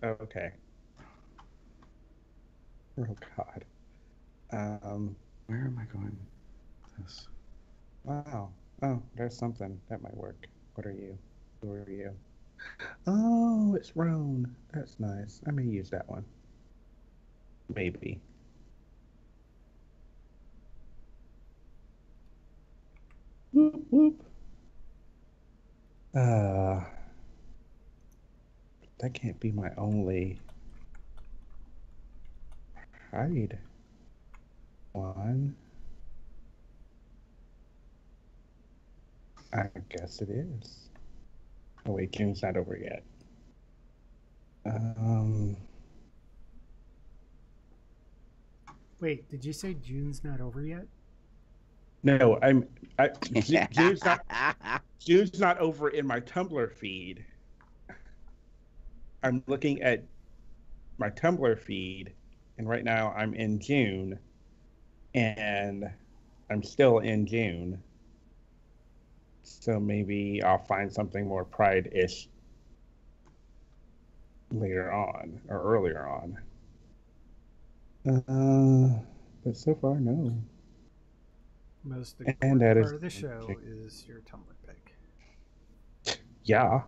Okay. Oh God. Um. Where am I going with this? Wow. Oh, there's something that might work. What are you? Who are you? Oh, it's Roan. That's nice. I may use that one. Maybe. Whoop whoop. Uh, that can't be my only hide one. I guess it is. Oh wait, June's not over yet. Um, Wait, did you say June's not over yet? no, June's not over in my Tumblr feed. I'm looking at my Tumblr feed, and right now I'm in June, and I'm still in June. So maybe I'll find something more Pride-ish later on or earlier on. But so far, no. Most And important that part is of the show is your Tumblr pic. yeah.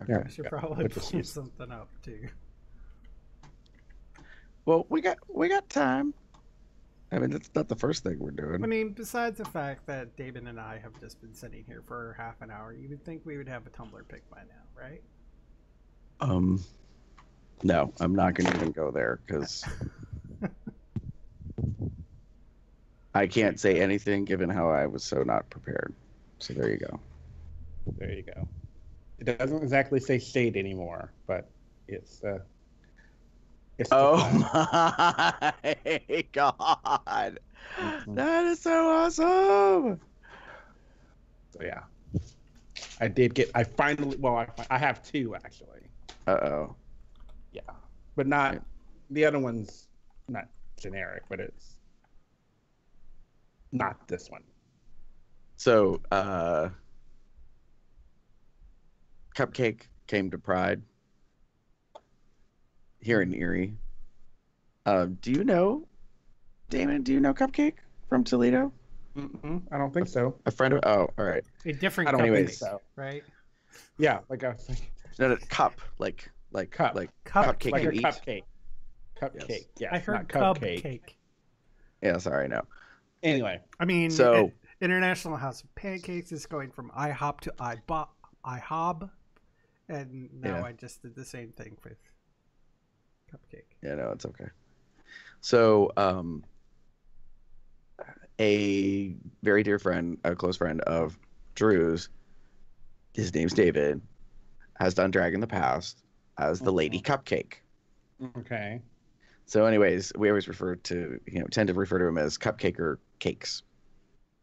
Okay. I should probably pull something up too. Well, we got time. I mean, that's not the first thing we're doing. I mean, besides the fact that David and I have just been sitting here for half an hour, you would think we would have a Tumblr pic by now, right? No, I'm not going to even go there because I can't say anything given how I was so not prepared. So there you go. There you go. It doesn't exactly say shade anymore, but it's Oh my God. Mm-hmm. That is so awesome. So yeah, I finally, well, I have two actually. Uh-oh. Yeah, but not, the other one's not generic, but it's not this one. So, Cupcake came to Pride here in Erie. Do you know, Damon, do you know Cupcake from Toledo? I don't think so. A friend of, oh, all right. A different I don't think cupcake, so. right? Yeah, like I was thinking, No, cup, cup, like Cup cupcake like you a eat. cupcake. Cupcake. Yes. Yes, I heard not cupcake. cupcake. Yeah, sorry, no. Anyway, I mean, So- International House of Pancakes is going from IHOP to IHOB, and now Yeah. I just did the same thing with cupcake. Yeah, no, it's okay. So, a very dear friend, a close friend of Drew's, his name's David, has done drag in the past as the Lady Cupcake. okay. So, anyways, we always tend to refer to him as Cupcake or Cakes.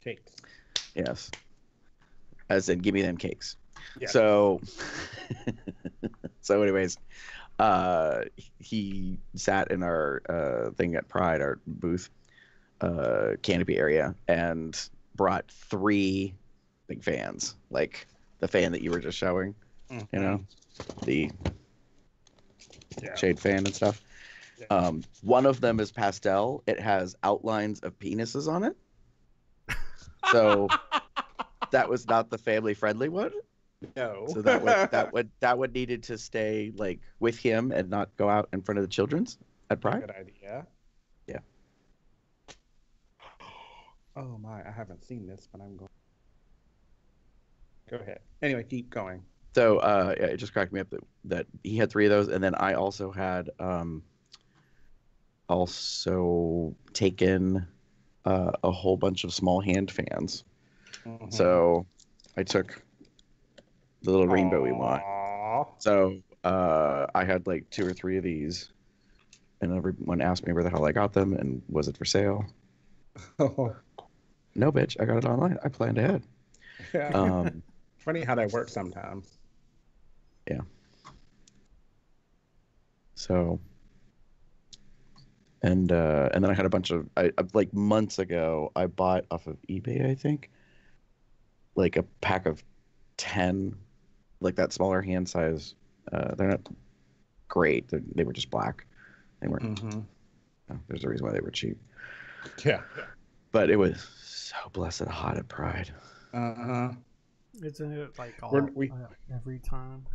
Cakes. Yes. As in, give me them cakes. Yeah. So, anyways, he sat in our thing at Pride, our booth, canopy area, and brought 3 big fans, like the fan that you were just showing, you know, the shade fan and stuff. Yeah. One of them is pastel. It has outlines of penises on it. So that was not the family friendly one. No. So that would needed to stay like with him and not go out in front of the children's at Pride. Good idea. Yeah. Oh my, I haven't seen this, but I'm going. Go ahead. Anyway, keep going. So yeah, it just cracked me up that he had 3 of those, and then I also had also taken a whole bunch of small hand fans. So I took the little rainbowy one. So I had like 2 or 3 of these, and everyone asked me where the hell I got them and was it for sale? No, bitch, I got it online. I planned ahead. Yeah. Funny how that works sometimes. Yeah. So, and then I had a bunch of like months ago. I bought off of eBay, I think, like a pack of 10, like that smaller hand size. They're not great. They were just black. They weren't. There's a reason why they were cheap. Yeah. But it was so blessed hot at Pride. Isn't it like every time?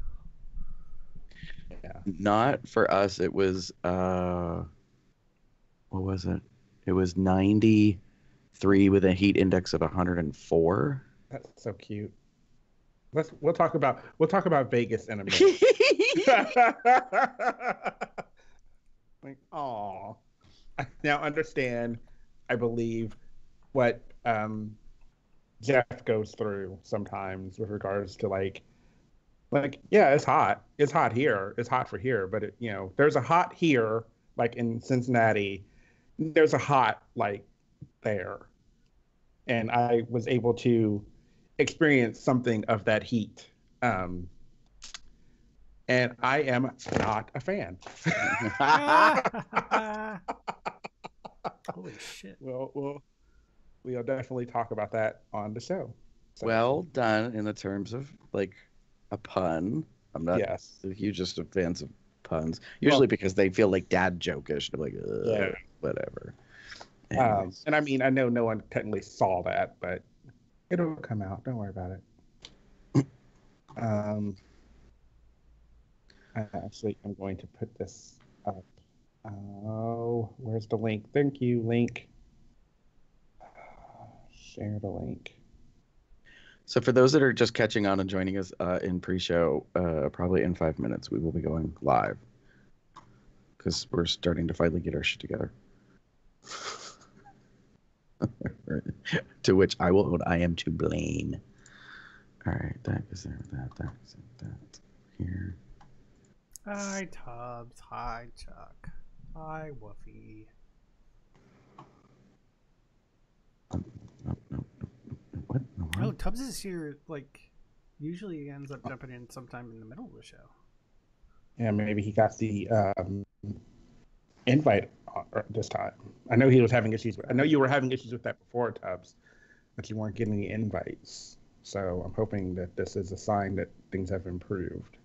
Yeah. Not for us. It was what was it? It was 93 with a heat index of 104. That's so cute. We'll talk about Vegas in a minute. Like, oh, I now understand, I believe, what Jeff goes through sometimes with regards to like yeah, it's hot. It's hot here. It's hot for here, but there's a hot here, like in Cincinnati. There's a hot like there, and I was able to experience something of that heat. And I am not a fan. Holy shit. We'll definitely talk about that on the show. So. Well done in the terms of like a pun. I'm not the hugest of fans of puns, usually because they feel like dad joke-ish. I'm like, whatever. And I mean, I know no one technically saw that, but it'll come out. Don't worry about it. I'm going to put this up. Oh, where's the link? Thank you, link. Share the link. So for those that are just catching on and joining us in pre-show, probably in 5 minutes, we will be going live because we're starting to finally get our shit together. To which I will own, I am to blame. All right, that is there. That here. Hi, Tubbs. Hi, Chuck. Hi, Woofy. No. What? No, oh, Tubbs is here. Like, usually he ends up jumping in sometime in the middle of the show. Yeah, maybe he got the invite this time. I know he was having issues. I know you were having issues with that before, Tubbs, but you weren't getting the invites. So I'm hoping that this is a sign that things have improved.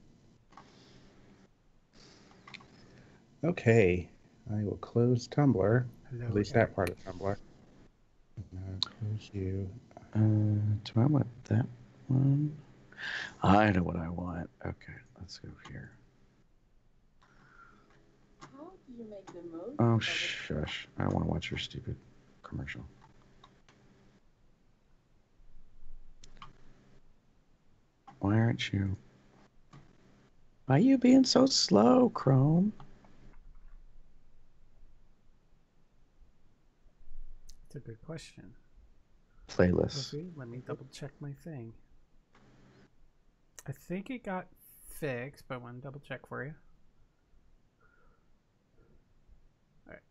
Okay, I will close Tumblr. Hello, at least that part of Tumblr. Close you. Do I want that one? I know what I want. Okay, let's go here. How do you make the most? Oh, shush. I don't want to watch your stupid commercial. Why aren't you? Why are you being so slow, Chrome? That's a good question. Playlist. Okay, let me double check my thing. I think it got fixed, but I want to double check for you. Alright.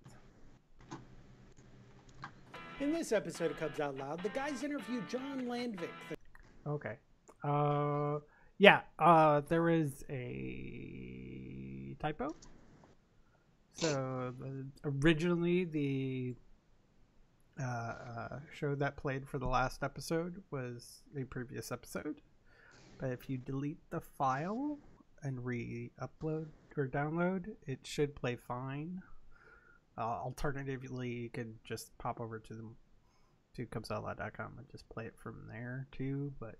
In this episode of Cubs Out Loud, the guys interview John Landvik. Okay. Yeah, there was a typo. So originally the show that played for the last episode was a previous episode, but if you delete the file and re-upload or download, it should play fine. Alternatively, you could just pop over to cubsoutloud.com and just play it from there too, but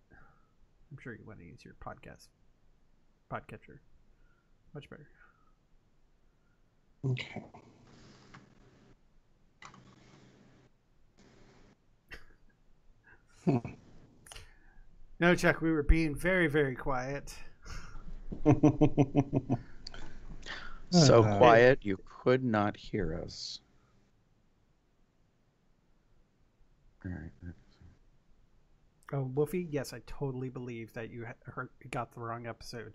I'm sure you want to use your podcatcher. Much better. Okay. No, Chuck, we were being very, very quiet. So quiet you could not hear us. All right. Oh, Woofy, yes, I totally believe that you got the wrong episode.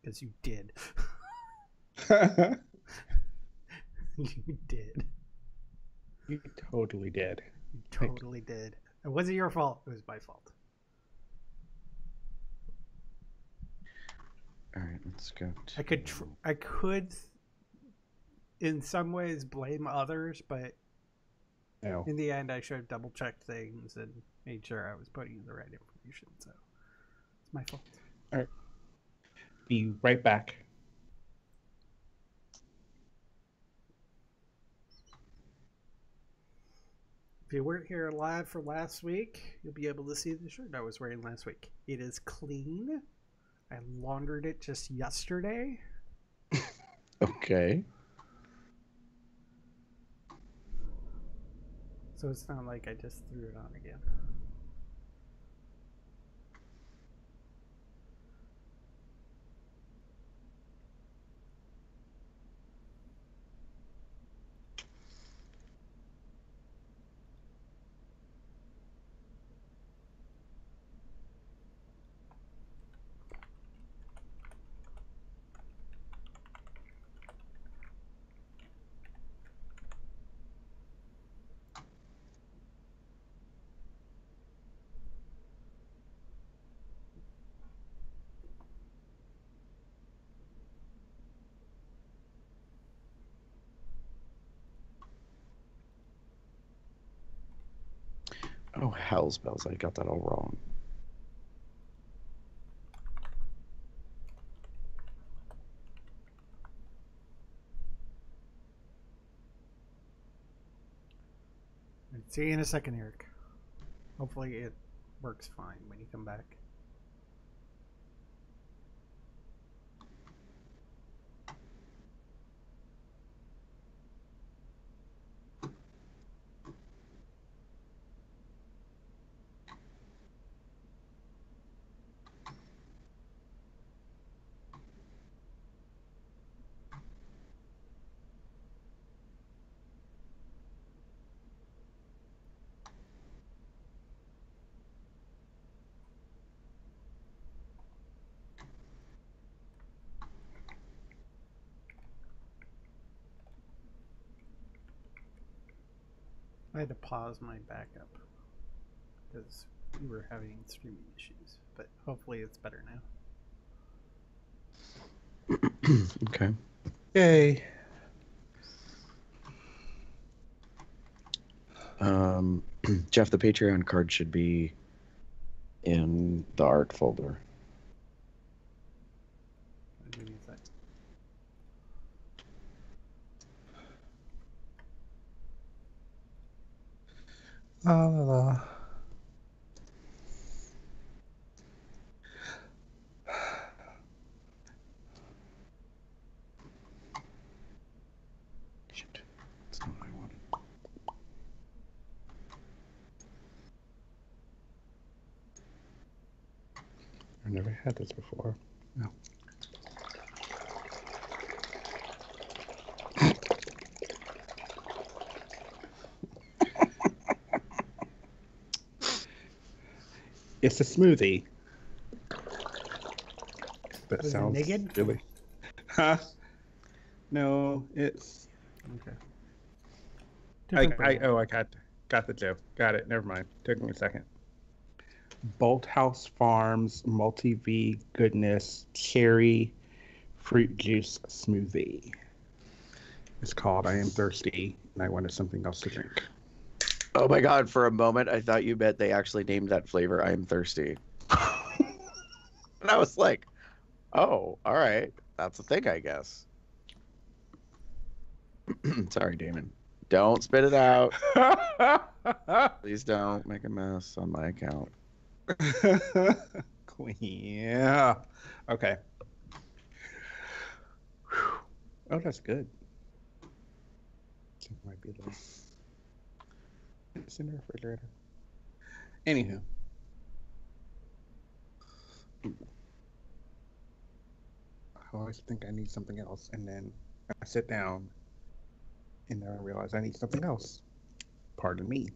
Because you did. You did. You totally did. You totally did. It wasn't your fault. It was my fault. All right, let's go. I could, in some ways, blame others, but No. in the end, I should have double checked things, and made sure I was putting the right information. So it's my fault. All right. Be right back. If you weren't here live for last week, you'll be able to see the shirt I was wearing last week. It is clean. I laundered it just yesterday. Okay. So it's not like I just threw it on again. Oh, hell's bells. I got that all wrong. See you in a second, Eric. Hopefully it works fine when you come back. I had to pause my backup because we were having streaming issues, but hopefully it's better now. Okay. Yay. Jeff, the Patreon card should be in the art folder. Give me a sec. La la la. Shit. That's not what I wanted. I've never had this before. No. It's a smoothie. That Was it sounds naked? really. Huh? No, it's. Okay. I Different brand. got the joke. Got it. Never mind. Took me a second. Bolthouse Farms Multi-V Goodness Cherry Fruit Juice Smoothie. It's called I Am Thirsty, and I wanted something else to drink. Oh my god, for a moment I thought you meant they actually named that flavor I Am Thirsty. And I was like, oh, all right. That's a thing, I guess. Sorry, Damon. Don't spit it out. Please don't make a mess on my account. Yeah. Okay. Oh, that's good. It might be a little. It's in the refrigerator. Anywho. I always think I need something else, and then I sit down, and then I realize I need something else. Pardon me.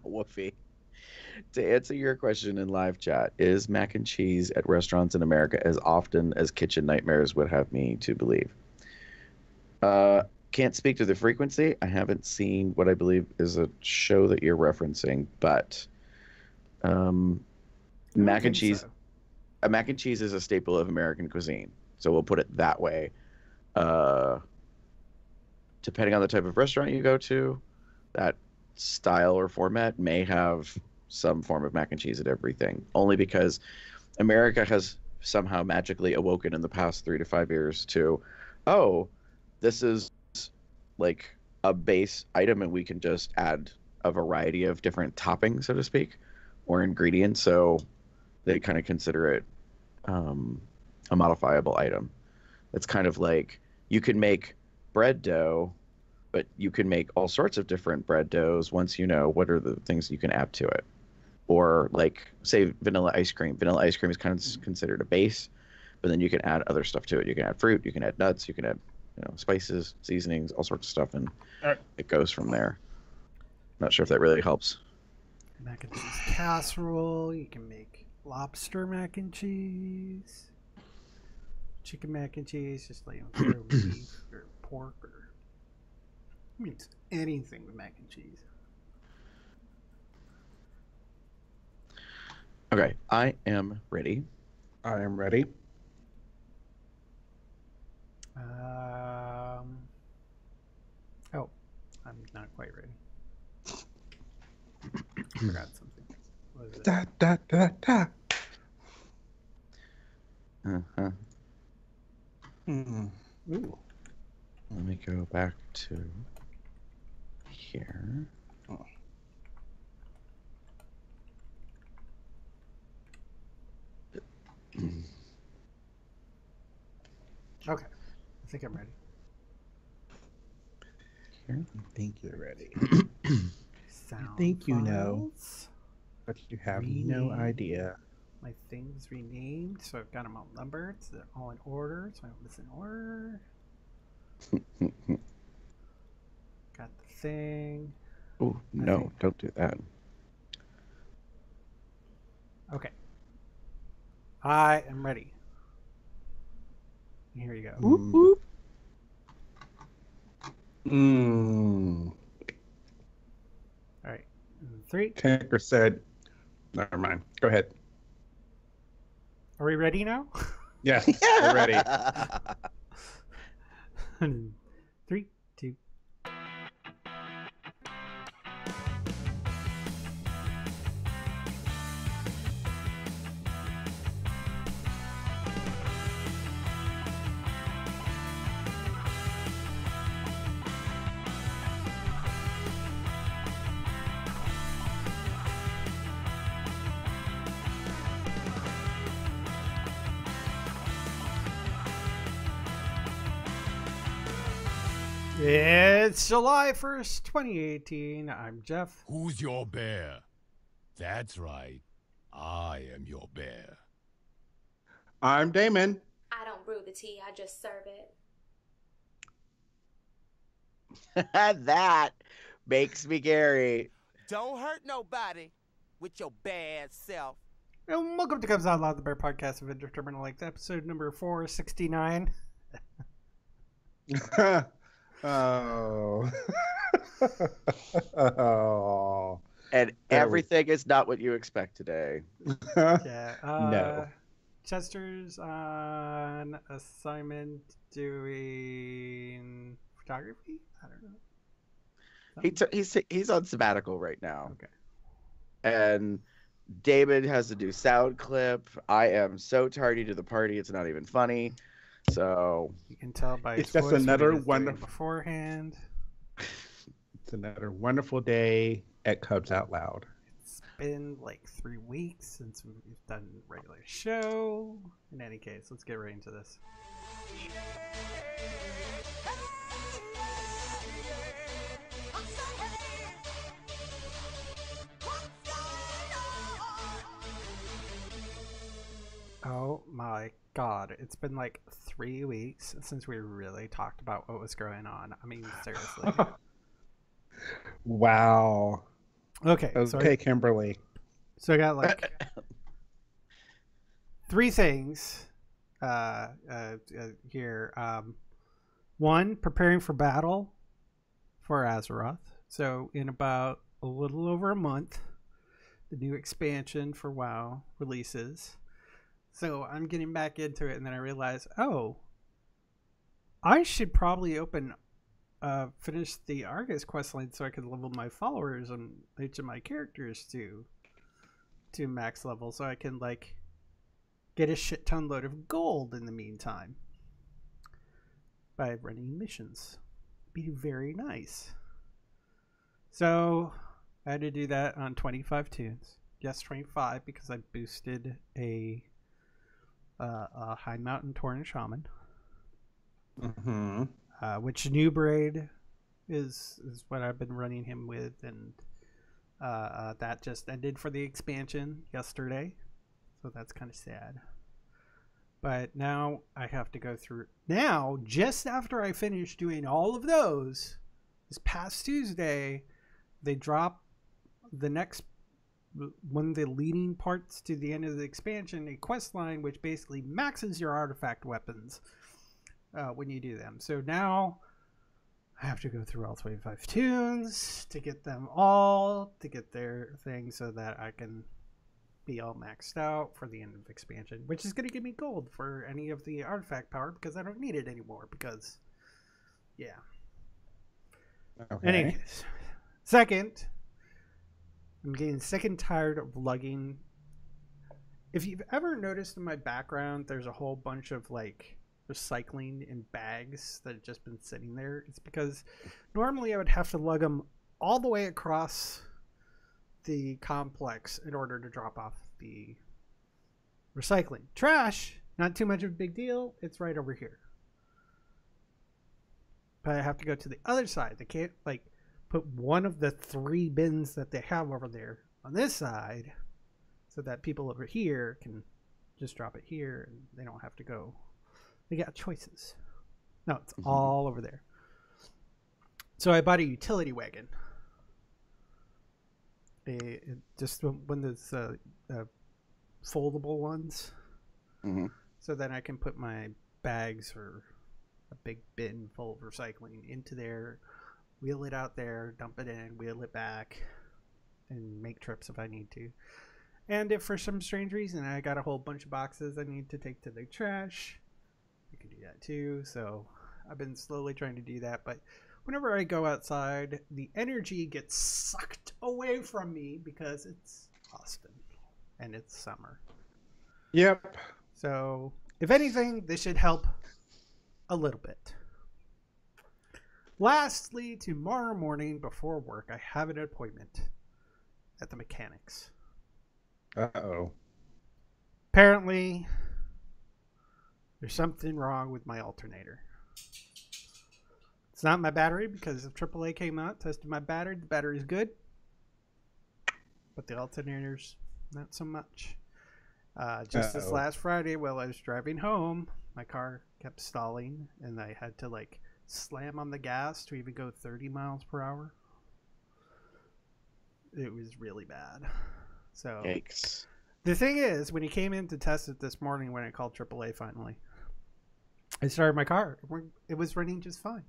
Woofy. To answer your question in live chat, is mac and cheese at restaurants in America as often as kitchen nightmares would have me to believe? Can't speak to the frequency. I haven't seen what I believe is a show that you're referencing, but mac and cheese. So. Mac and cheese is a staple of American cuisine, so we'll put it that way. Depending on the type of restaurant you go to, that style or format may have some form of mac and cheese at everything. Only because America has somehow magically awoken in the past 3 to 5 years to, oh, this is like a base item and we can just add a variety of different toppings, so to speak, or ingredients. So they kind of consider it a modifiable item. It's kind of like you can make bread dough, but you can make all sorts of different bread doughs once you know what are the things you can add to it. Or like, say, vanilla ice cream. Vanilla ice cream is kind of considered a base, but then you can add other stuff to it. You can add fruit, you can add nuts, you can add spices, seasonings, all sorts of stuff, and it goes from there. Not sure if that really helps. Mac and cheese casserole. You can make lobster mac and cheese. Chicken mac and cheese, just like beef or pork or anything with mac and cheese. Okay, I am ready. I am ready. Oh, I'm not quite ready. I forgot something. What is it? Da, da, da, da. Uh-huh. Ooh. Let me go back to here. Oh. Okay, I think I'm ready. Here. I think you're ready. Sound I think you know, files. but you have no idea. My things renamed, so I've got them all numbered, so they're all in order, so I have this in order. Got the thing. Oh, no, don't do that. Okay. I am ready. Here you go. Whoop, whoop. All right. 3. Tinker said, never mind. Go ahead. Are we ready now? Yes, we're ready. 3, 2. It's July 1st, 2018. I'm Jeff. Who's your bear? That's right. I am your bear. I'm Damon. I don't brew the tea, I just serve it. That makes me Gary. Don't hurt nobody with your bad self. And welcome to Comes Out Loud, the Bear Podcast of Indeterminate Length, episode number 469. Oh. Oh. And everything is not what you expect today. Yeah. No. Chester's on assignment doing photography? I don't know. He's on sabbatical right now. Okay. And David has to do sound clip. I am so tardy to the party, it's not even funny. So You can tell by It's his just voice what another he was doing wonderful- beforehand. It's another wonderful day at Cubs Out Loud. It's been like 3 weeks since we've done a regular show. In any case, let's get right into this. Oh my god, it's been like 3 weeks since we really talked about what was going on. I mean, seriously. Wow. Okay. Okay, Kimberly. So I got like 3 things here. One, preparing for battle for Azeroth. So in about a little over a month, the new expansion for WoW releases. So I'm getting back into it, and then I realized, oh, I should probably finish the Argus questline so I can level my followers and each of my characters to max level, so I can like get a shit ton load of gold in the meantime by running missions. Be very nice. So I had to do that on 25 tunes. Yes, 25 because I boosted a High Mountain Tauren Shaman. Mm-hmm. Which new braid is what I've been running him with, and that just ended for the expansion yesterday, so that's kind of sad. But now I have to go through. Now, just after I finish doing all of those, this past Tuesday, they drop the next one of the leading parts to the end of the expansion, a quest line which basically maxes your artifact weapons when you do them. So now I have to go through all 25 tunes to get them all, to get their thing so that I can be all maxed out for the end of expansion, which is going to give me gold for any of the artifact power because I don't need it anymore because, yeah. Okay. Anyways, second, I'm getting sick and tired of lugging. If you've ever noticed in my background, there's a whole bunch of like recycling in bags that have just been sitting there. It's because normally I would have to lug them all the way across the complex in order to drop off the recycling. Trash, not too much of a big deal. It's right over here. But I have to go to the other side. They can't like put one of the 3 bins that they have over there on this side so that people over here can just drop it here and they don't have to go. They got choices. No, it's all over there. So I bought a utility wagon. Just one of those foldable ones. Mm-hmm. So then I can put my bags or a big bin full of recycling into there, wheel it out there, dump it in, wheel it back, and make trips if I need to. And if for some strange reason I got a whole bunch of boxes I need to take to the trash, I can do that too. So I've been slowly trying to do that, but whenever I go outside, the energy gets sucked away from me because it's Austin and it's summer. Yep. So if anything, this should help a little bit. Lastly, tomorrow morning before work, I have an appointment at the mechanics. Uh-oh. Apparently, there's something wrong with my alternator. It's not my battery because if AAA came out, tested my battery, the battery's good. But the alternators, not so much. Just this last Friday while I was driving home, my car kept stalling and I had to like slam on the gas to even go 30 miles per hour. It was really bad. So Yikes. the thing is, when he came in to test it this morning when I called AAA finally, I started my car. It was running just fine.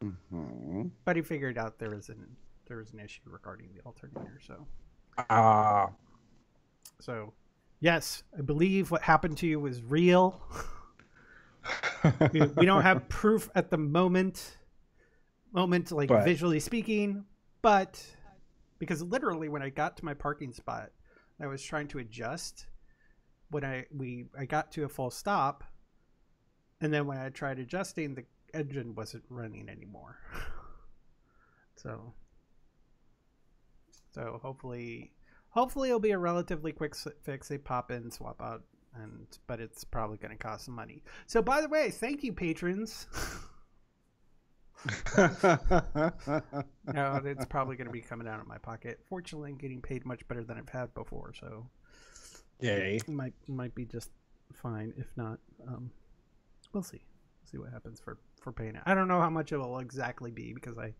Mm-hmm. But he figured out there was an issue regarding the alternator. So yes, I believe what happened to you was real. we don't have proof at the moment like But visually speaking, but because literally when I got to my parking spot, I was trying to adjust when I got to a full stop, and then when I tried adjusting, the engine wasn't running anymore. So hopefully it'll be a relatively quick fix. They pop in, swap out, but it's probably going to cost some money. So by the way, thank you, patrons. No, it's probably going to be coming out of my pocket. Fortunately, I'm getting paid much better than I've had before, so yay. Might be just fine. If not, we'll see. See what happens for paying it. I don't know how much it will exactly be because I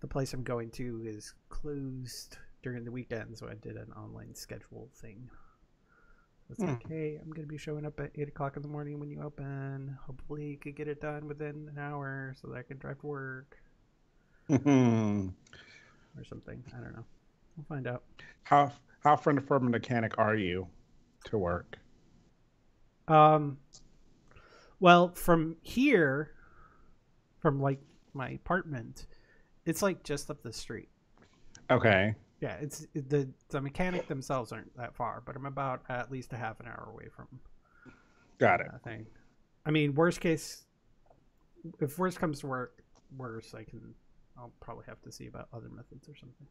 the place I'm going to is closed during the weekend, so I did an online schedule thing. It's like, hey, I'm going to be showing up at 8 o'clock in the morning when you open. Hopefully you could get it done within an hour so that I can drive to work. Or something. I don't know. We'll find out. How from a mechanic are you to work? Well, from here, from like my apartment, it's like just up the street. Okay. Yeah, it's the mechanic themselves aren't that far, but I'm about at least a half an hour away from. Got it. Thing. I mean, worst case, if worst comes to worse, I'll probably have to see about other methods or something.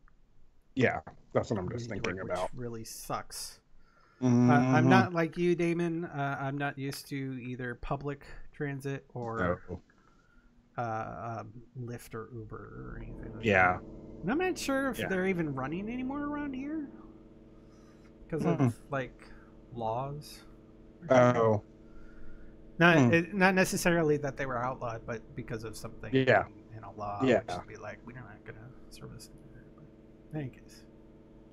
Yeah, that's what I'm just thinking which about. Really sucks. Mm-hmm. I'm not like you, Damon. I'm not used to either public transit or Lyft or Uber or anything like that. And I'm not sure if they're even running anymore around here because of like laws. Oh. Not necessarily that they were outlawed, but because of something in a law. Yeah. Which would be like, we're not going to service it. But in any case.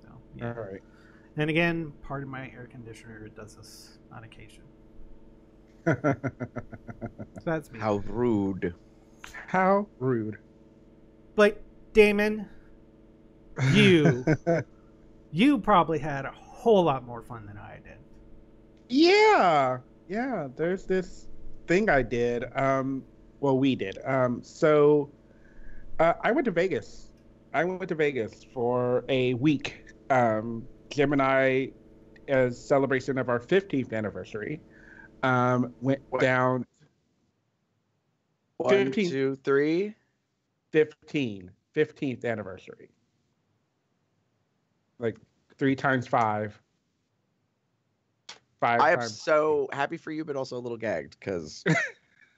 So, yeah. All right. And again, part of my air conditioner does this on occasion. So that's me. How rude. How rude. But Damon, you probably had a whole lot more fun than I did. Yeah. There's this thing I did. We did. So I went to Vegas. For a week. Jim and I, as celebration of our 15th anniversary, went down. 1, 2, 3. 15th anniversary. Like 3 times 5. I am so happy for you, but also a little gagged because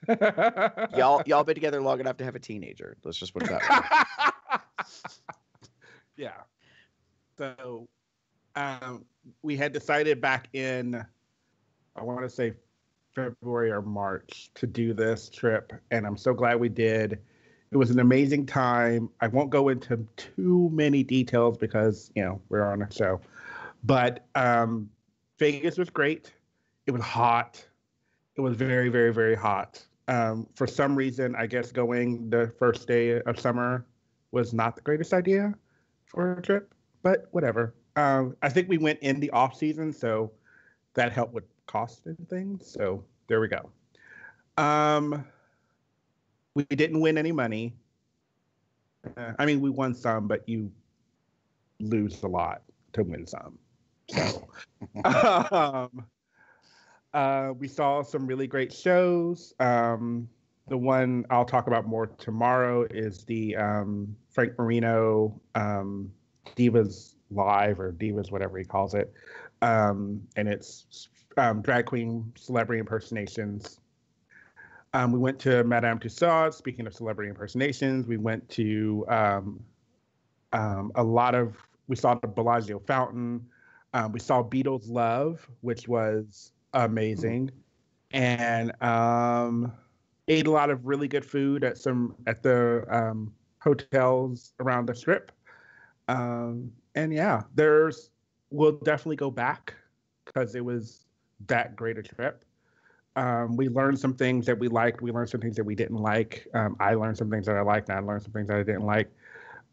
y'all been together long enough to have a teenager. Let's just put it that way. Yeah. So we had decided back in, I want to say February or March, to do this trip, and I'm so glad we did. It was an amazing time. I won't go into too many details because, we're on a show. But Vegas was great. It was hot. It was very, very, very hot. For some reason, I guess going the first day of summer was not the greatest idea for a trip, but whatever. I think we went in the off season, so that helped with cost and things. So there we go. We didn't win any money. We won some, but you lose a lot to win some. So we saw some really great shows. The one I'll talk about more tomorrow is the Frank Marino Divas Live, or Divas, whatever he calls it. And it's drag queen celebrity impersonations. We went to Madame Tussauds. Speaking of celebrity impersonations, we went to we saw the Bellagio Fountain. We saw Beatles Love, which was amazing. And ate a lot of really good food at the hotels around the Strip. We'll definitely go back because it was that great a trip. We learned some things that we liked. We learned some things that we didn't like. I learned some things that I liked, and I learned some things that I didn't like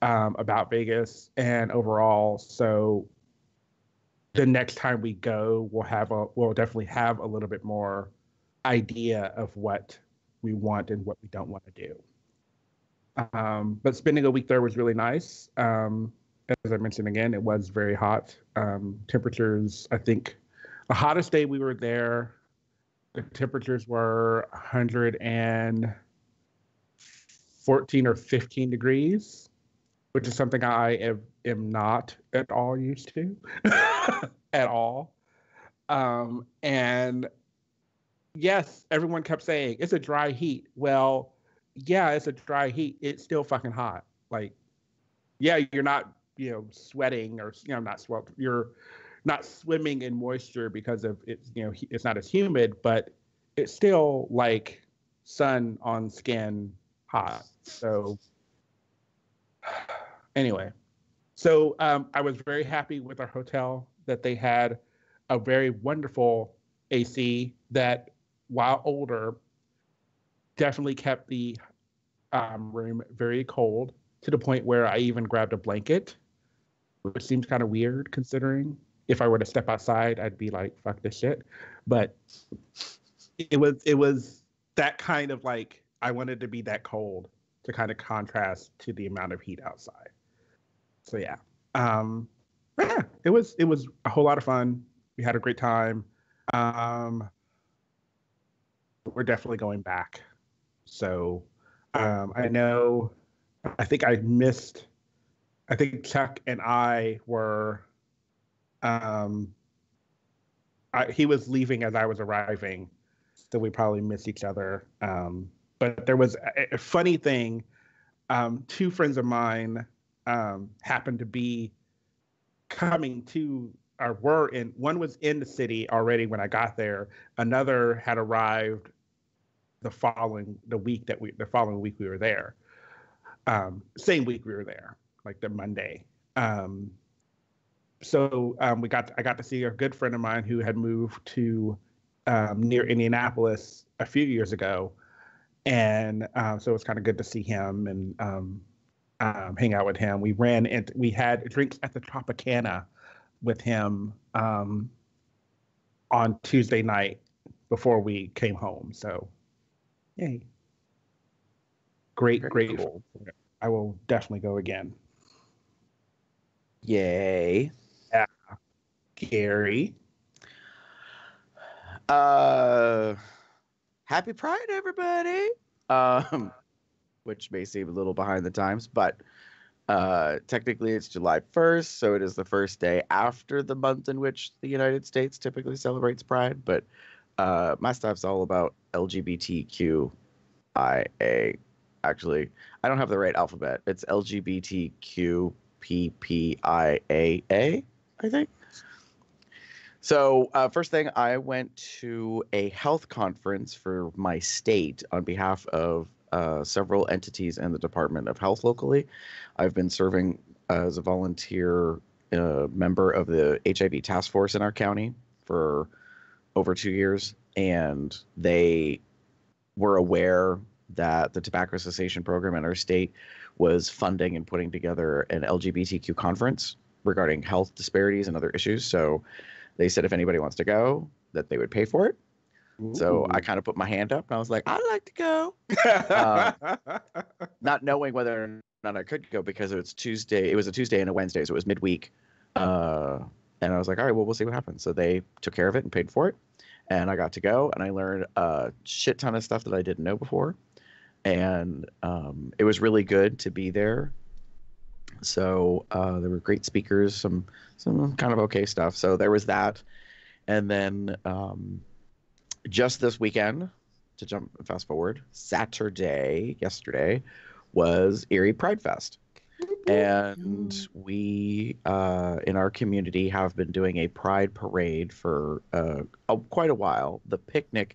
about Vegas and overall. So the next time we go, we'll definitely have a little bit more idea of what we want and what we don't want to do. But spending a week there was really nice. As I mentioned again, it was very hot. Temperatures, I think, the hottest day we were there, the temperatures were 114 or 15 degrees, which is something I am not at all used to, at all. And yes, everyone kept saying, it's a dry heat. Well, yeah, it's a dry heat. It's still fucking hot. Like, yeah, you're not, sweating or, you're not swimming in moisture because of it's, it's not as humid, but it's still like sun on skin hot. So Anyway, so I was very happy with our hotel that they had a very wonderful AC that, while older, definitely kept the room very cold to the point where I even grabbed a blanket, which seems kind of weird considering if I were to step outside, I'd be like, fuck this shit. But it was that kind of like, I wanted to be that cold to kind of contrast to the amount of heat outside. So yeah. Yeah, it was a whole lot of fun. We had a great time. Um, we're definitely going back. So I know, I think I missed, I think Chuck and I were, um, he was leaving as I was arriving, so we probably missed each other. But there was a funny thing. Two friends of mine happened to be coming to, or were in, one was in the city already when I got there. Another had arrived the following week we were there. Same week we were there, like the Monday. So I got to see a good friend of mine who had moved to near Indianapolis a few years ago, and so it was kind of good to see him and hang out with him. We had drinks at the Tropicana with him on Tuesday night before we came home. So, yay! Great. Cool. I will definitely go again. Yay. Yeah. Gary. Happy Pride, everybody. Which may seem a little behind the times, but technically it's July 1st, so it is the first day after the month in which the United States typically celebrates Pride. But my stuff's all about LGBTQIA. Actually, I don't have the right alphabet. It's LGBTQPPIAA, I think. So first thing, I went to a health conference for my state on behalf of several entities in the Department of Health locally. I've been serving as a volunteer member of the HIV task force in our county for over 2 years, and they were aware that the tobacco cessation program in our state was funding and putting together an LGBTQ conference regarding health disparities and other issues. So they said if anybody wants to go, that they would pay for it. Ooh. So I kind of put my hand up and I was like, I'd like to go. Not knowing whether or not I could go because it was Tuesday. It was a Tuesday and a Wednesday, so it was midweek. And I was like, all right, well, we'll see what happens. So they took care of it and paid for it. And I got to go and I learned a shit ton of stuff that I didn't know before. And it was really good to be there. So there were great speakers, some kind of okay stuff. So there was that. And then just this weekend, to fast forward, yesterday, was Erie Pride Fest. And we, in our community, have been doing a Pride Parade for quite a while. The picnic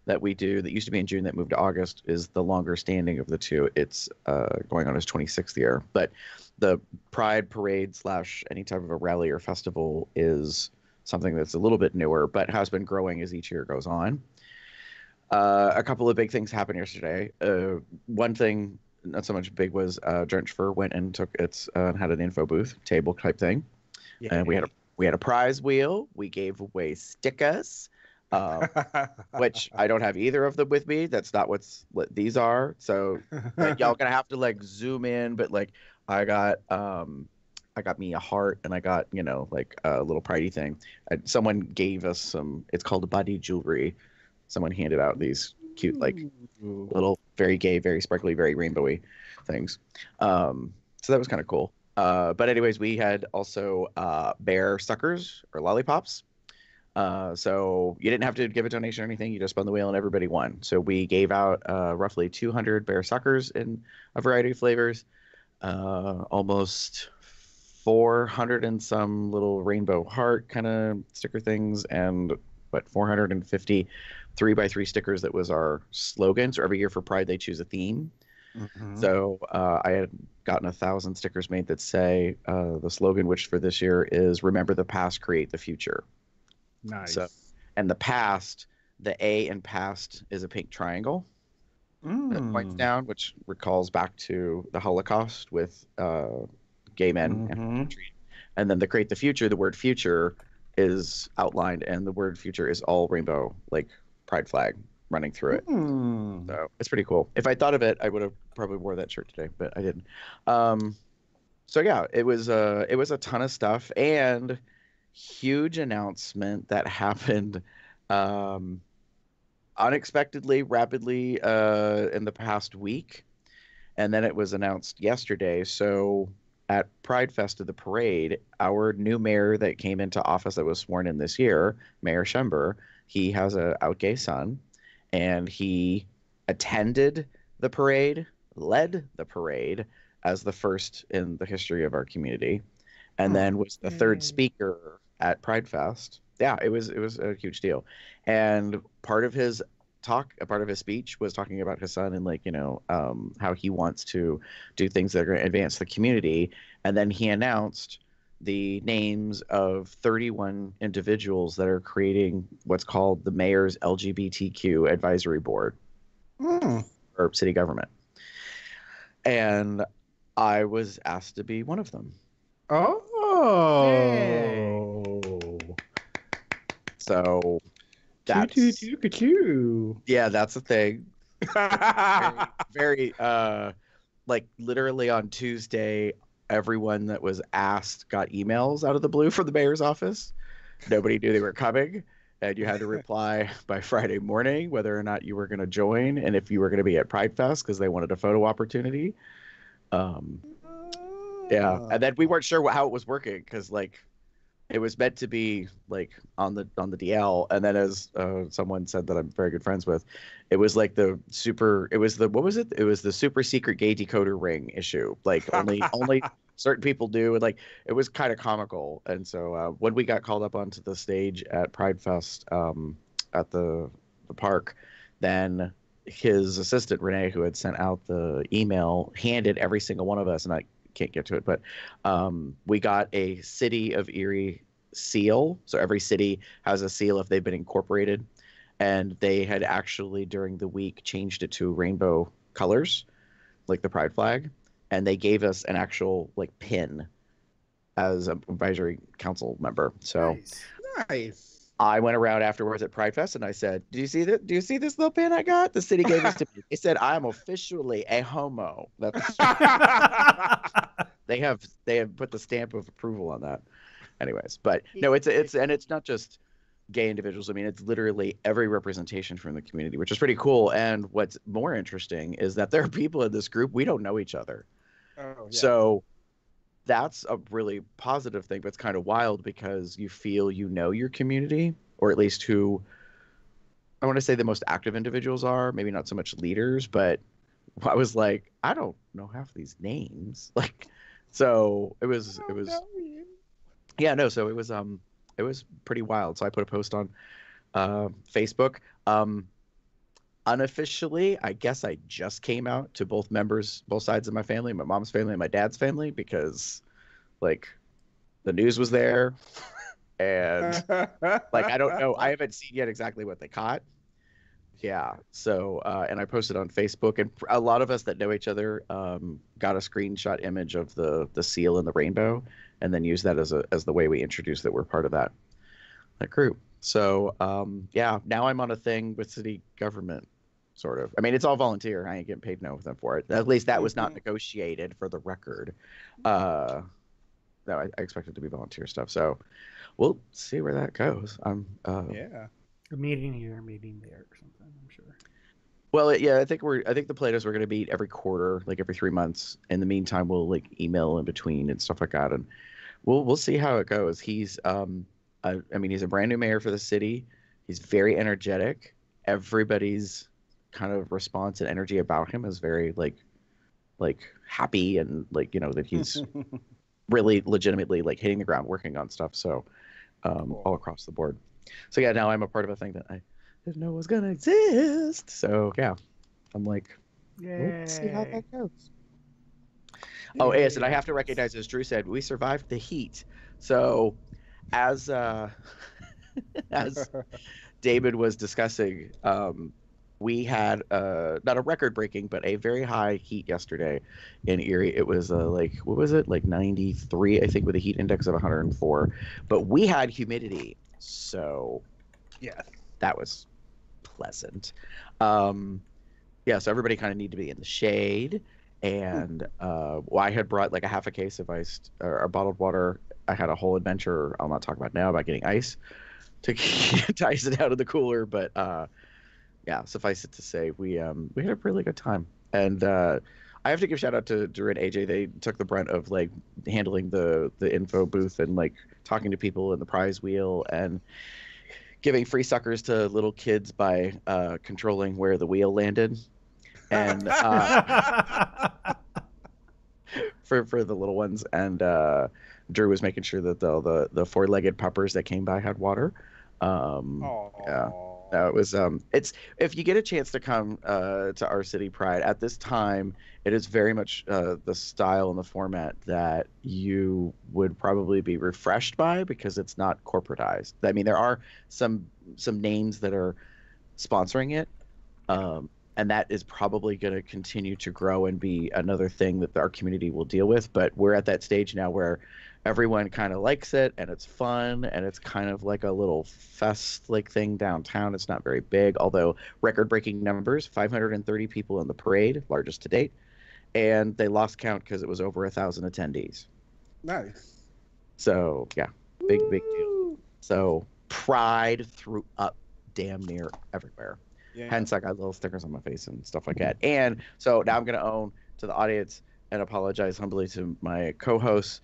that we do, that used to be in June, that moved to August, is the longer standing of the two. It's going on its 26th year. But the Pride Parade / any type of a rally or festival is something that's a little bit newer, but has been growing as each year goes on. A couple of big things happened yesterday. One thing, not so much big, was Drenchfur went and took its had an info booth table type thing, and we had a prize wheel. We gave away stickers, which I don't have either of them with me. That's not what these are. So y'all gonna have to like zoom in. But like I got me a heart, and I got like a little pridey thing. Someone gave us some. It's called body jewelry. Someone handed out these cute, like, little, very gay, very sparkly, very rainbowy things. So that was kind of cool. But anyways, we had also bear suckers or lollipops. So you didn't have to give a donation or anything. You just spun the wheel and everybody won. So we gave out roughly 200 bear suckers in a variety of flavors. Almost 400 and some little rainbow heart kind of sticker things, and 450 3x3 stickers. That was our slogan. So every year for Pride, they choose a theme. So I had gotten 1,000 stickers made that say the slogan, which for this year is "Remember the past, create the future." Nice. So, and the past, the A in past is a pink triangle that points down, which recalls back to the Holocaust with gay men. And then the create the future, the word future is outlined, and the word future is all rainbow, like pride flag running through it. So it's pretty cool. If I thought of it, I would have probably wore that shirt today, but I didn't. So yeah, it was a ton of stuff, and huge announcement that happened unexpectedly, rapidly in the past week, and then it was announced yesterday. So at Pride Fest of the parade, our new mayor that came into office that was sworn in this year, Mayor Schember, he has a out gay son, and he attended the parade, led the parade as the first in the history of our community, and then was the third speaker at Pride Fest. Yeah, it was a huge deal. And part of his speech was talking about his son and how he wants to do things that are going to advance the community. And then he announced the names of 31 individuals that are creating what's called the Mayor's LGBTQ Advisory Board or city government. And I was asked to be one of them. So that's yeah, that's the thing. Very like literally on Tuesday, everyone that was asked got emails out of the blue from the mayor's office. Nobody knew they were coming, and you had to reply by Friday morning whether or not you were going to join and if you were going to be at Pride Fest because they wanted a photo opportunity. Yeah, and then we weren't sure how it was working because it was meant to be on the DL, and then as someone said that I'm very good friends with, it was what was it? It was the super secret gay decoder ring issue. Only certain people do, and it was kind of comical. And so when we got called up onto the stage at Pride Fest at the park, then his assistant Renee, who had sent out the email, handed every single one of us, and I can't get to it, but we got a City of Erie seal. So every city has a seal if they've been incorporated, and they had actually during the week changed it to rainbow colors, like the pride flag, and they gave us an actual pin as an advisory council member. So nice. I went around afterwards at Pride Fest and I said, "Do you see that? Do you see this little pin I got? The city gave this to me." They said, "I'm officially a homo." That's they have put the stamp of approval on that. Anyways, but no, it's not just gay individuals. I mean, it's literally every representation from the community, which is pretty cool. And what's more interesting is that there are people in this group we don't know each other. Oh, yeah. So that's a really positive thing, but it's kind of wild because you feel your community, or at least who I want to say the most active individuals are, maybe not so much leaders, but I was like, I don't know half these names. So it was yeah, no, so it was pretty wild. So I put a post on Facebook. Unofficially, I guess I just came out to both sides of my family, my mom's family and my dad's family, because the news was there. And I don't know, I haven't seen yet exactly what they caught. Yeah. So and I posted on Facebook, and a lot of us that know each other got a screenshot image of the seal and the rainbow, and then used that as the way we introduced that we're part of that group. So yeah, now I'm on a thing with city government, sort of. I mean, it's all volunteer. I ain't getting paid nothing for it. At least that was not negotiated, for the record. No, I expect it to be volunteer stuff. So we'll see where that goes. Yeah. A meeting here, meeting there, or something. I'm sure. Well, yeah, I think the plan is we're going to meet every quarter, every 3 months. In the meantime, we'll email in between and stuff like that, and we'll see how it goes. He's I mean, he's a brand new mayor for the city. He's very energetic. Everybody's kind of response and energy about him is very happy, and that he's really legitimately hitting the ground, working on stuff. So cool. All across the board. So yeah, now I'm a part of a thing that I didn't know was gonna exist. So yeah, I'm We'll see how Yay. that goes. Oh, yes, and I have to recognize, as Drew said, we survived the heat. So, as as David was discussing, we had not a record-breaking, but a very high heat yesterday in Erie. It was like, what was it, like 93, I think, with a heat index of 104. But we had humidity, so Yes. that was pleasant. Yeah, so everybody kind of needed to be in the shade. And well, I had brought like a half a case of iced or bottled water. I had a whole adventure I'll not talk about now about getting ice to to ice it out of the cooler. But yeah, suffice it to say, we had a really good time. And I have to give shout out to Drew and AJ. They took the brunt of like handling the info booth and like talking to people in the prize wheel and giving free suckers to little kids by controlling where the wheel landed. And for the little ones, and Drew was making sure that the four-legged puppers that came by had water. Yeah, it was it's, if you get a chance to come to our city pride at this time, it is very much the style and the format that you would probably be refreshed by, because it's not corporatized. I mean, there are some names that are sponsoring it, and that is probably going to continue to grow and be another thing that our community will deal with. But we're at that stage now where everyone kind of likes it, and it's fun, and it's kind of like a little fest like thing downtown. It's not very big, although record-breaking numbers, 530 people in the parade, largest to date, and they lost count because it was over 1,000 attendees. Nice. So yeah, big deal. So pride threw up damn near everywhere. Yeah. Hence, I got little stickers on my face and stuff like that. And so now I'm going to own to the audience and apologize humbly to my co-hosts.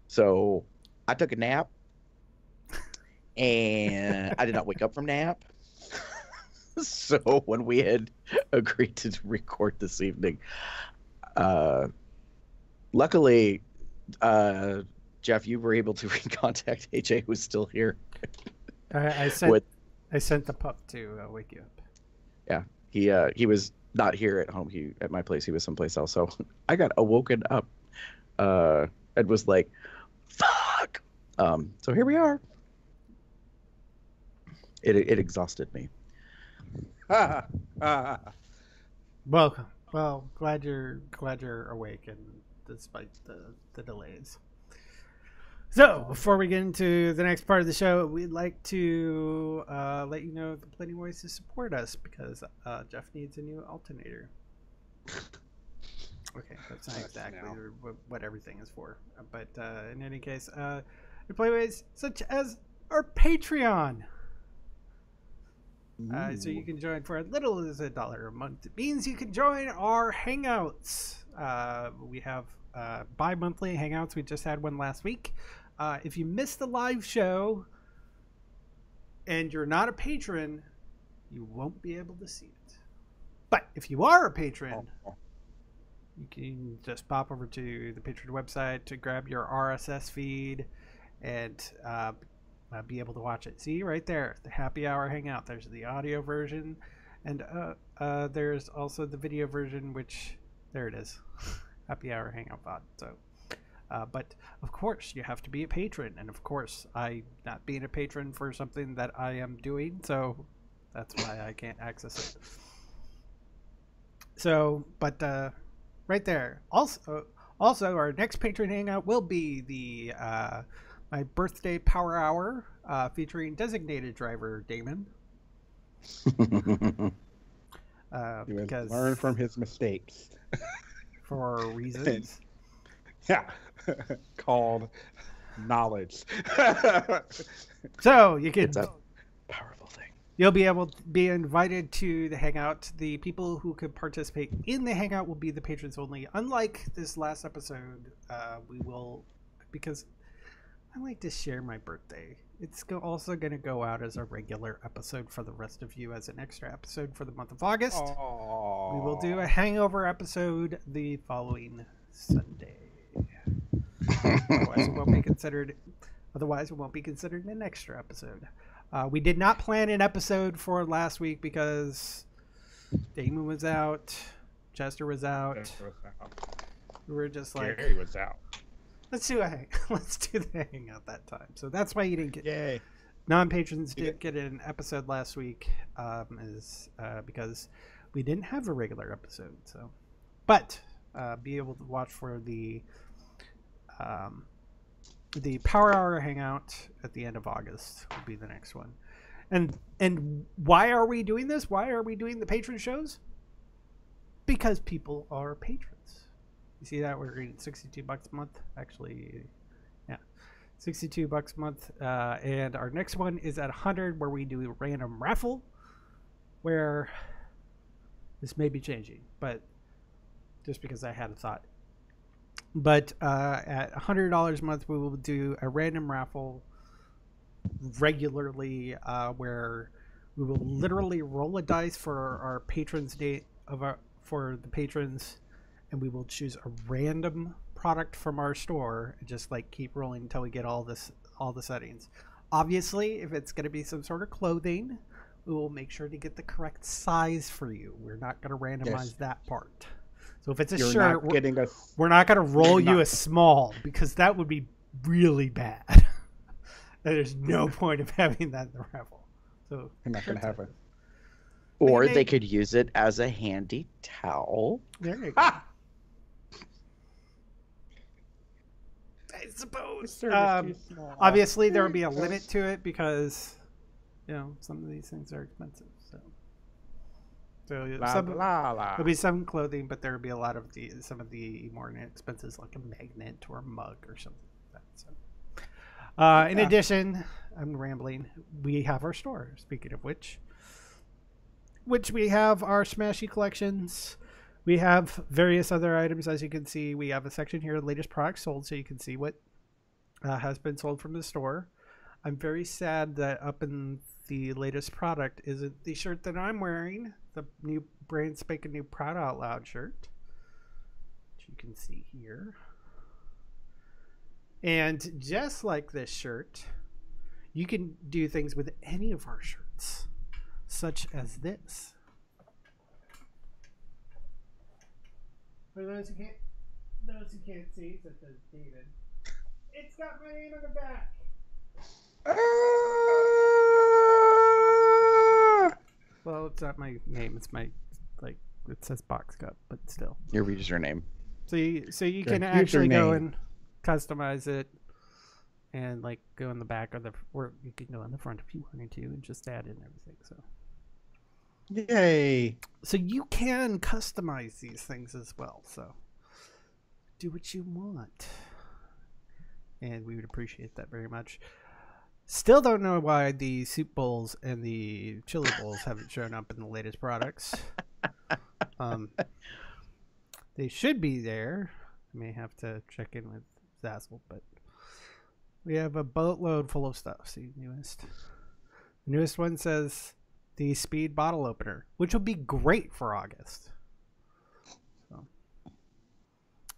So I took a nap, and I did not wake up from nap. So when we had agreed to record this evening, luckily, Jeff, you were able to contact AJ, who's still here. I sent the pup to wake you up. Yeah, he was not here at home. At my place. He was someplace else. So I got awoken up, and was like, "Fuck." So here we are. It exhausted me. Welcome. Well, glad you're awake, and despite the delays. So, before we get into the next part of the show, we'd like to let you know the plenty of ways to support us, because Jeff needs a new alternator. Okay, that's not exactly what everything is for. But in any case, there are plenty of ways such as our Patreon. So you can join for as little as $1 a month. It means you can join our Hangouts. We have bi-monthly Hangouts. We just had one last week. If you missed the live show and you're not a patron, you won't be able to see it. But if you are a patron, you can just pop over to the Patreon website to grab your RSS feed and be able to watch it. See right there, the happy hour hangout. There's the audio version, and there's also the video version, which there it is, happy hour hangout pod. So, but of course you have to be a patron, and of course I not being a patron for something that I am doing, so that's why I can't access it. So, but right there. Also, our next patron hangout will be the my birthday power hour featuring designated driver Damon. Because learn from his mistakes for reasons. Yeah, called knowledge. So you can. It's a powerful thing. You'll be able to be invited to the hangout. The people who could participate in the hangout will be the patrons only. Unlike this last episode, we will, because I like to share my birthday. It's also going to go out as a regular episode for the rest of you as an extra episode for the month of August. Aww. We will do a hangover episode the following Sunday. Otherwise, it won't be considered an extra episode. We did not plan an episode for last week because Damon was out. Chester was out. Chester was out. We were just like, Gary was out. let's do the hangout that time. So that's why you didn't get. Yay. Non-patrons did get an episode last week, because we didn't have a regular episode. So, but be able to watch for the Power Hour hangout at the end of August will be the next one. And why are we doing this? Why are we doing the patron shows? Because people are patrons. You see that? We're getting $62 a month. Actually, yeah, $62 a month. And our next one is at 100, where we do a random raffle. Where this may be changing, but just because I had a thought. But at $100 a month, we will do a random raffle regularly, where we will literally roll a dice for our patrons' date for the patrons, and we will choose a random product from our store and just like keep rolling until we get all the settings. Obviously, if it's going to be some sort of clothing, we will make sure to get the correct size for you. We're not going to randomize that part. So if it's a shirt, we're not going to roll you a small, because that would be really bad. There's no point of having that in the raffle. So You're not going to have it. Or they could use it as a handy towel. There you go. I suppose. Obviously, there will be a limit to it because, some of these things are expensive. So there'll be some clothing, but there'll be a lot of some of the more expenses, like a magnet or a mug or something like that. So, in addition, I'm rambling. We have our store. Speaking of which we have our Smashy collections. We have various other items, as you can see. We have a section here, latest products sold, so you can see what has been sold from the store. I'm very sad that up in the latest product isn't the shirt that I'm wearing, the new brand spanking new Proud Out Loud shirt, which you can see here. And just like this shirt, you can do things with any of our shirts, such as this. For those who can't see, such as David, it's got my name on the back. Well, it's not my name. It's my, it says Box Cup, but still. Your username. So you can actually go and customize it, and go in the back or you can go in the front if you wanted to, and just add in everything. So. Yay! So you can customize these things as well. So do what you want, and we would appreciate that very much. Still don't know why the soup bowls and the chili bowls haven't shown up in the latest products. They should be there. I may have to check in with Zazzle, but we have a boatload full of stuff. See, the newest one says the speed bottle opener, which would be great for August. So,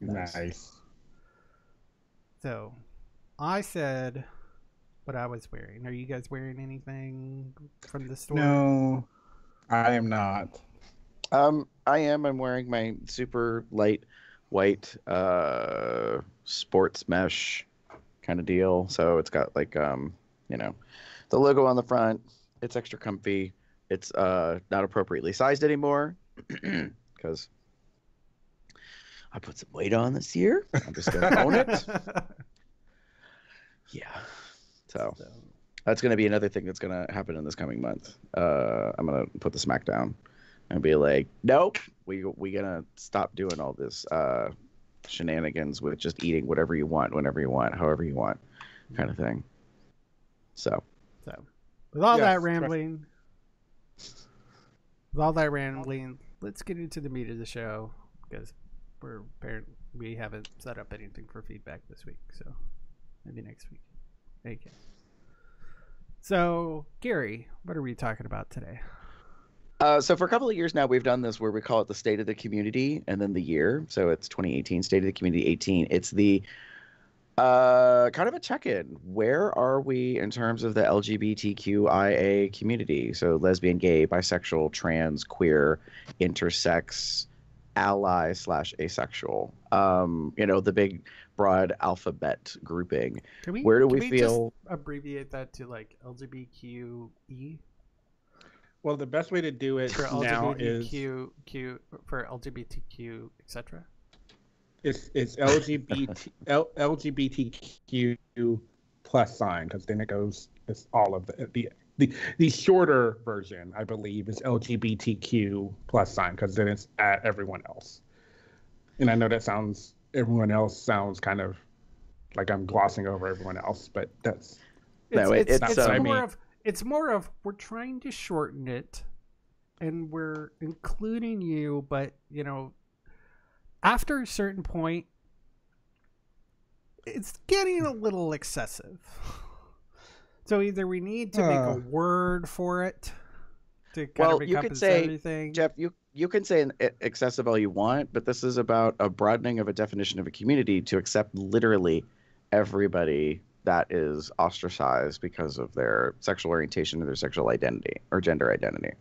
nice. So I said what I was wearing. Are you guys wearing anything from the store? No, I am not. I am. I'm wearing my super light white sports mesh kind of deal. So it's got the logo on the front. It's extra comfy. It's not appropriately sized anymore because I put some weight on this year. I'm just going to own it. Yeah. So that's going to be another thing that's going to happen in this coming month. I'm going to put the smack down and be like, nope, we going to stop doing all this shenanigans with just eating whatever you want, whenever you want, however you want kind of thing. So with all that rambling, let's get into the meat of the show, because we haven't set up anything for feedback this week, so maybe next week. Okay. So, Gary, what are we talking about today? So for a couple of years now, we've done this where we call it the State of the Community and then the year. So it's 2018, State of the Community 18. It's the Kind of a check-in. Where are we in terms of the LGBTQIA community? So lesbian, gay, bisexual, trans, queer, intersex, ally slash asexual. The big broad alphabet grouping. Where do we just feel? abbreviate that to like LGBTQE Well, the best way to do it for now is for LGBTQ, etc. it's LGBTQ plus sign, because then it's all of the shorter version, I believe, is LGBTQ plus sign, because then it's at everyone else. And I know everyone else sounds kind of like I'm glossing over everyone else, but that's it's more of we're trying to shorten it, and we're including you, but after a certain point, it's getting a little excessive. So either we need to make a word for it to kind of encompass everything. Jeff, you can say excessive all you want, but this is about a broadening of a definition of a community to accept literally everybody that is ostracized because of their sexual orientation or their sexual identity or gender identity.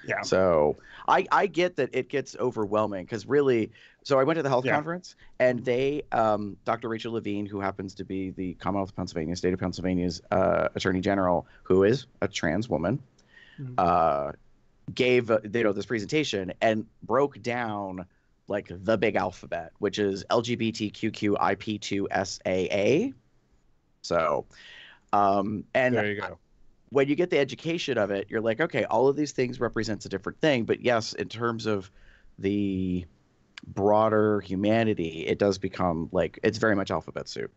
Yeah. So I get that it gets overwhelming because really, so I went to the health conference and they, Dr. Rachel Levine, who happens to be the Commonwealth of Pennsylvania, State of Pennsylvania's Attorney General, who is a trans woman, gave this presentation and broke down like the big alphabet, which is LGBTQIP2SAA. So, and there you go. When you get the education of it, you're like, okay, all of these things represents a different thing. But yes, in terms of the broader humanity, it does become like it's very much alphabet soup.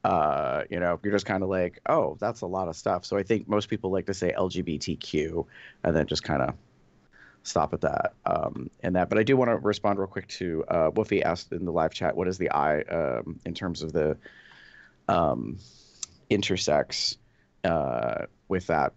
You're just kind of like, oh, that's a lot of stuff. So I think most people like to say LGBTQ and then just kind of stop at that. But I do want to respond real quick to Woofy asked in the live chat, what is the I in terms of the intersex with that.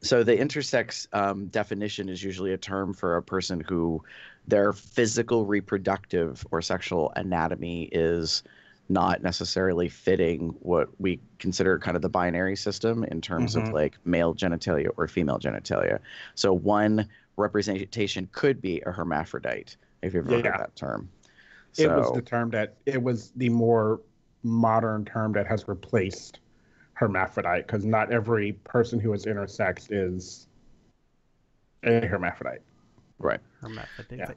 So the intersex definition is usually a term for a person who their physical, reproductive, or sexual anatomy is not necessarily fitting what we consider kind of the binary system in terms of like male genitalia or female genitalia. So one representation could be a hermaphrodite, if you've ever heard that term. So, it was the more modern term that has replaced hermaphrodite, because not every person who is intersex is a hermaphrodite. Right. Hermaphrodite.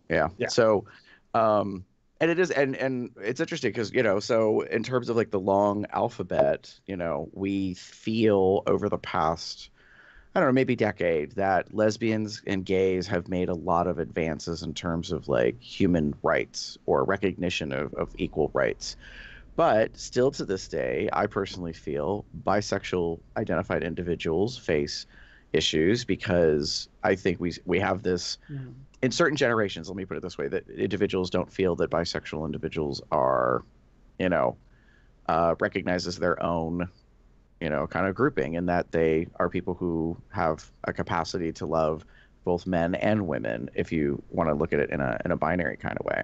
Yeah. So, and it is, and it's interesting because, so in terms of like the long alphabet, we feel over the past, I don't know, maybe decade that lesbians and gays have made a lot of advances in terms of like human rights or recognition of equal rights. But still to this day, I personally feel bisexual identified individuals face issues because I think we have this in certain generations, let me put it this way, that individuals don't feel that bisexual individuals are, recognized as their own, kind of grouping, and that they are people who have a capacity to love both men and women, if you want to look at it in a binary kind of way.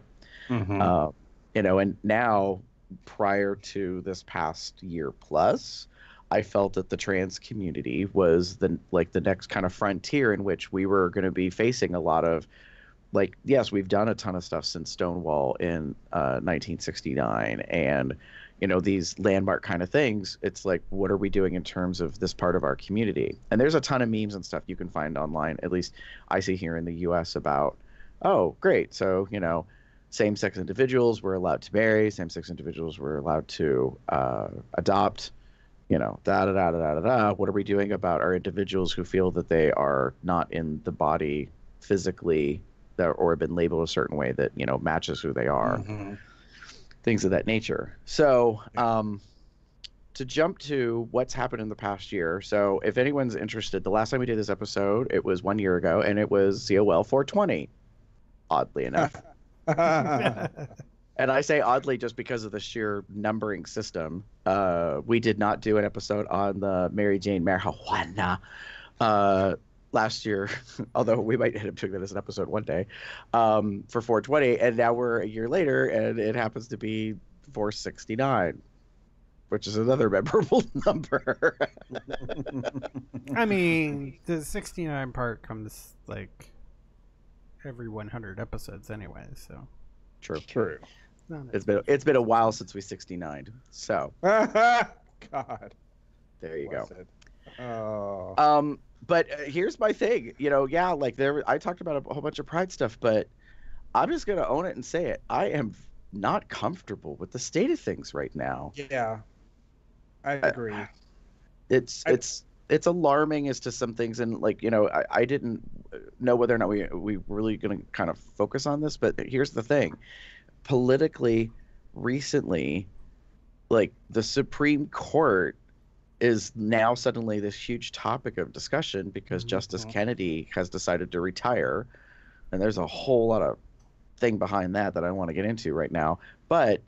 And now, prior to this past year plus, I felt that the trans community was the next kind of frontier in which we were going to be facing a lot of, like, yes, we've done a ton of stuff since Stonewall in 1969, and these landmark kind of things. It's like, what are we doing in terms of this part of our community? And there's a ton of memes and stuff you can find online, at least I see here in the US, about, oh, great, so same-sex individuals were allowed to marry, same-sex individuals were allowed to adopt, What are we doing about our individuals who feel that they are not in the body physically or have been labeled a certain way that, matches who they are? Things of that nature. So to jump to what's happened in the past year. So if anyone's interested, the last time we did this episode, it was 1 year ago, and it was COL420, oddly enough. And I say oddly just because of the sheer numbering system. We did not do an episode on the Mary Jane marijuana last year, although we might end up doing that as an episode one day, for 420. And now we're a year later, and it happens to be COL469, which is another memorable number. I mean, the 69 part comes like every 100 episodes anyway, so. True. It's been a while since we 69'd. So. God. There you go. Oh. But here's my thing. I talked about a whole bunch of Pride stuff, but I'm just gonna own it and say it. I am not comfortable with the state of things right now. Yeah, I agree. It's alarming as to some things, and I didn't know whether or not we really going to kind of focus on this, but here's the thing. Politically, recently, the Supreme Court is now suddenly this huge topic of discussion because Justice Kennedy has decided to retire, and there's a whole lot of thing behind that I don't want to get into right now, but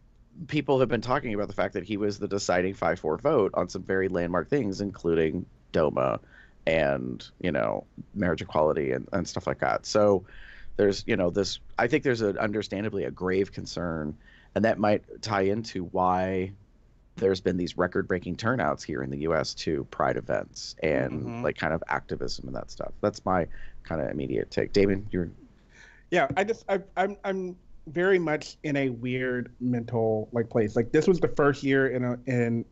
people have been talking about the fact that he was the deciding 5-4 vote on some very landmark things, including DOMA and, marriage equality and stuff like that. So there's, this, I think there's understandably a grave concern, and that might tie into why there's been these record-breaking turnouts here in the U.S. to Pride events and kind of activism and that stuff. That's my kind of immediate take. Damon, you're... Yeah, I'm very much in a weird mental place. This was the first year in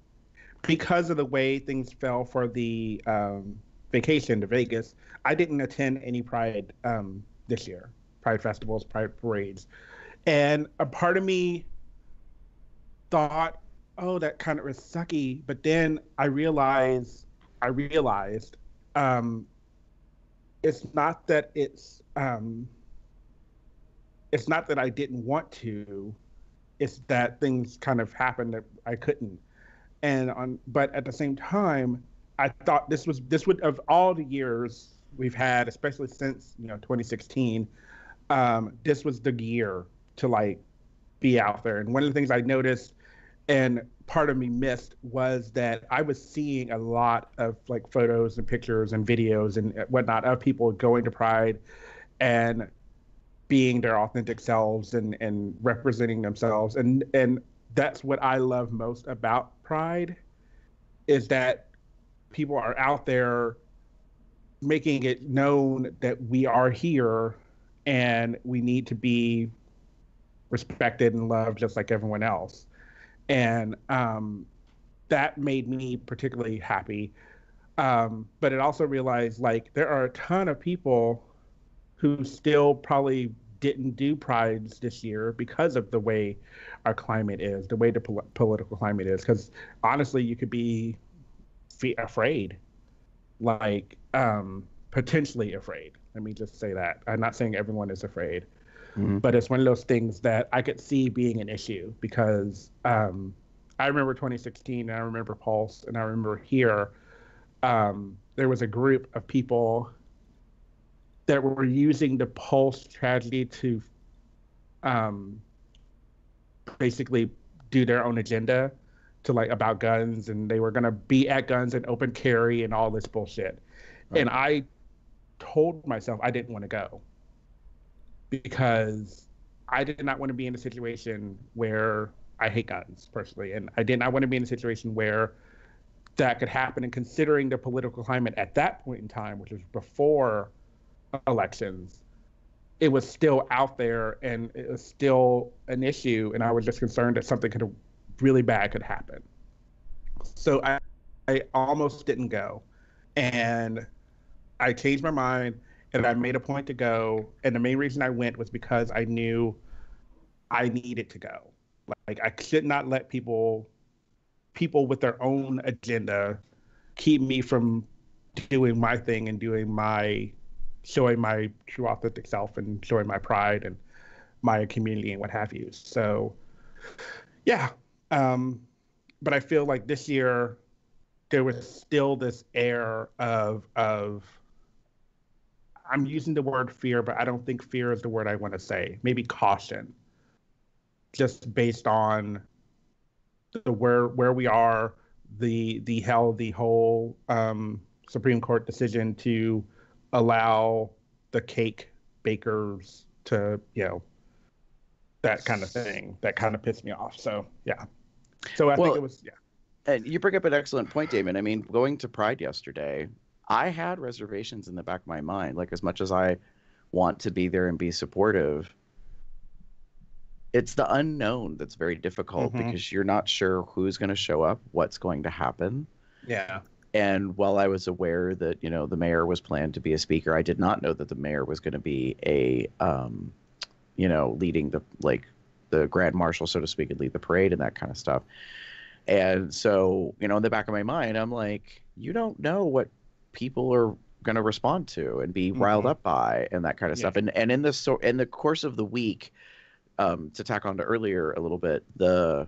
because of the way things fell for the vacation to Vegas. I didn't attend any Pride this year, Pride festivals, Pride parades, and a part of me thought, oh, that kind of was sucky. But then I realized it's not that it's not that I didn't want to, it's that things kind of happened that I couldn't. But at the same time, I thought this would, of all the years we've had, especially since 2016, this was the year to be out there. And one of the things I noticed, and part of me missed, was that I was seeing a lot of photos and pictures and videos and whatnot of people going to Pride and being their authentic selves and representing themselves. And that's what I love most about Pride, is that people are out there making it known that we are here and we need to be respected and loved just like everyone else. And that made me particularly happy. But it also realized there are a ton of people who still probably didn't do prides this year because of the way our climate is, the way the political climate is. Because honestly, you could be afraid, potentially afraid. Let me just say that. I'm not saying everyone is afraid, but it's one of those things that I could see being an issue because I remember 2016, and I remember Pulse, and I remember here, there was a group of people that were using the Pulse tragedy to basically do their own agenda to about guns, and they were going to be at guns and open carry and all this bullshit. Right. And I told myself I didn't want to go because I did not want to be in a situation where I hate guns personally, and I did not want to be in a situation where that could happen. And considering the political climate at that point in time, which was before elections, it was still out there and it was still an issue, and I was just concerned that something really bad could happen. So I almost didn't go, and I changed my mind and I made a point to go, and the main reason I went was because I knew I needed to go. I could not let people with their own agenda keep me from doing my thing and showing my true authentic self and showing my pride and my community and what have you. So yeah. But I feel like this year there was still this air of I'm using the word fear, but I don't think fear is the word I want to say. Maybe caution, just based on where we are, the whole Supreme Court decision to allow the cake bakers to that kind of thing. That kind of pissed me off. So yeah. So I think it was And you bring up an excellent point, Damon. I mean, going to Pride yesterday, I had reservations in the back of my mind. Like, as much as I want to be there and be supportive, it's the unknown that's very difficult because you're not sure who's going to show up, what's going to happen. Yeah. And while I was aware that, the mayor was planned to be a speaker, I did not know that the mayor was going to be leading the grand marshal, so to speak, and lead the parade and that kind of stuff. And so, in the back of my mind, I'm like, you don't know what people are going to respond to and be riled up by and that kind of stuff. And in the course of the week, to tack on to earlier a little bit, the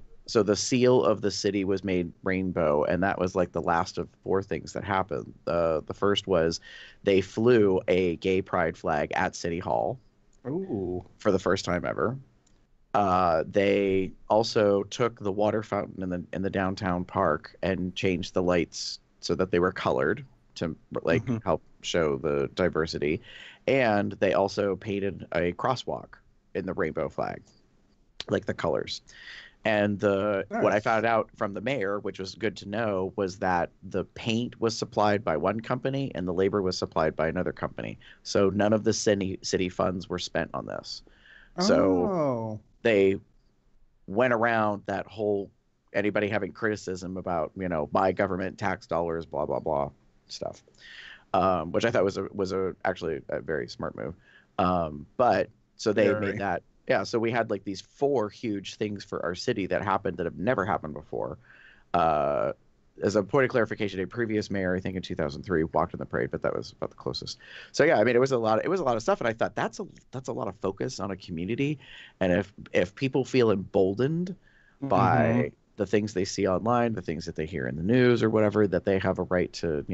seal of the city was made rainbow, and that was like the last of 4 things that happened. The first was they flew a gay pride flag at City Hall. Ooh. For the first time ever. They also took the water fountain in the downtown park and changed the lights so that they were colored to help show the diversity. And they also painted a crosswalk in the rainbow flag, like the colors. And what I found out from the mayor, which was good to know, was that the paint was supplied by one company and the labor was supplied by another company. So none of the city funds were spent on this. So they went around that whole anybody having criticism about, my government tax dollars, blah, blah, blah stuff, which I thought was actually a very smart move. But so they made that. Yeah, so we had like these 4 huge things for our city that happened that have never happened before. As a point of clarification, a previous mayor, I think in 2003, walked in the parade, but that was about the closest. So yeah, I mean, it was a lot of stuff, and I thought that's a lot of focus on a community, and if people feel emboldened by the things they see online, the things that they hear in the news or whatever, that they have a right to,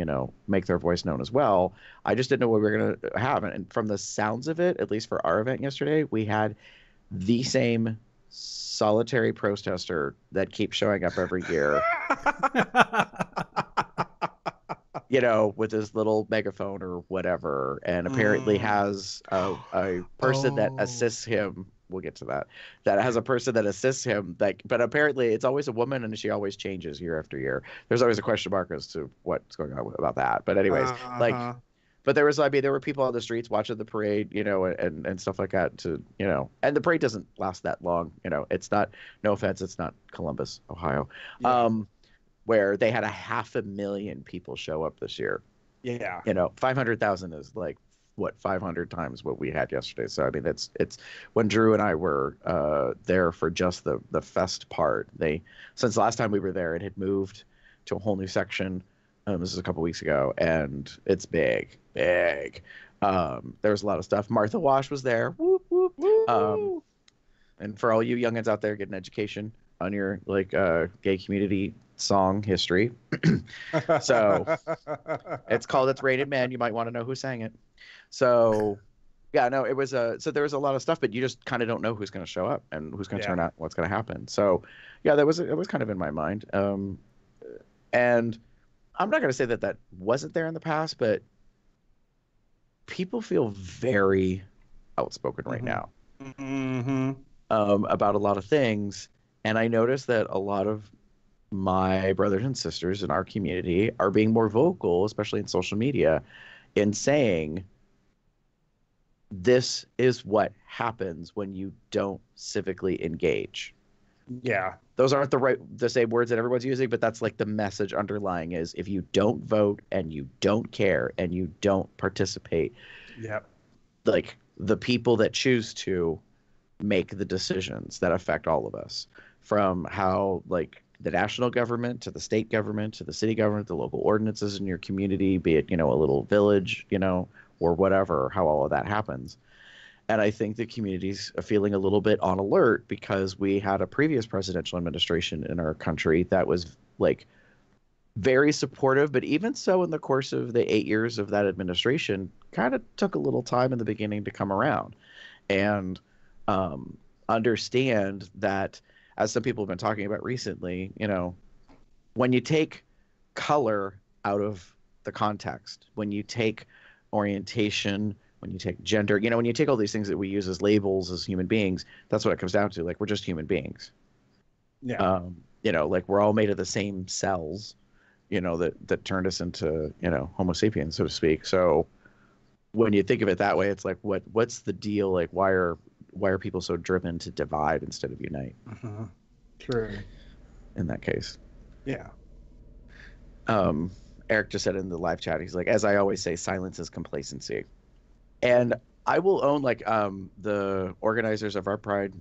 make their voice known as well. I just didn't know what we were going to have, and from the sounds of it, at least for our event yesterday, we had the same solitary protester that keeps showing up every year. With his little megaphone or whatever, and apparently has a person that assists him. We'll get to that. That has a person that assists him. But apparently it's always a woman, and she always changes year after year. There's always a question mark as to what's going on about that. But anyways, but there were people on the streets watching the parade, and stuff like that and the parade doesn't last that long. It's not, no offense, it's not Columbus, Ohio. Yeah. Where they had 500,000 people show up this year. Yeah. 500,000 is like, 500 times what we had yesterday. So, I mean, it's when Drew and I were there for just the fest part, since the last time we were there, it had moved to a whole new section. This is a couple weeks ago, and it's big. There was a lot of stuff. Martha Wash was there. Whoop, whoop, whoop. And for all you youngins out there getting education on your gay community song history. So it's called It's Rated Man. You might want to know who sang it. So yeah, no, it was so there was a lot of stuff, but you just kind of don't know who's going to show up and who's going to turn out, what's going to happen. So yeah, it was kind of in my mind. And I'm not going to say that wasn't there in the past, but people feel very outspoken right now about a lot of things. And I noticed that a lot of my brothers and sisters in our community are being more vocal, especially in social media, in saying this is what happens when you don't civically engage. Yeah. Those aren't the same words that everyone's using, but that's like the message underlying is if you don't vote and you don't care and you don't participate, like the people that choose to make the decisions that affect all of us, from how like the national government to the state government to the city government, the local ordinances in your community, be it, a little village, or whatever, how all of that happens. And I think the community's feeling a little bit on alert because we had a previous presidential administration in our country that was like very supportive, but even so in the course of the 8 years of that administration, kind of took a little time in the beginning to come around and understand that, as some people have been talking about recently, when you take color out of the context, when you take orientation, when you take gender, when you take all these things that we use as labels as human beings, that's what it comes down to. Like, we're just human beings. Yeah. Like, we're all made of the same cells, that turned us into, Homo sapiens, so to speak. So when you think of it that way, it's like, what's the deal? Like, why are people so driven to divide instead of unite? True. In that case. Yeah. Eric just said in the live chat, he's like, as I always say, silence is complacency. And I will own, like, the organizers of our Pride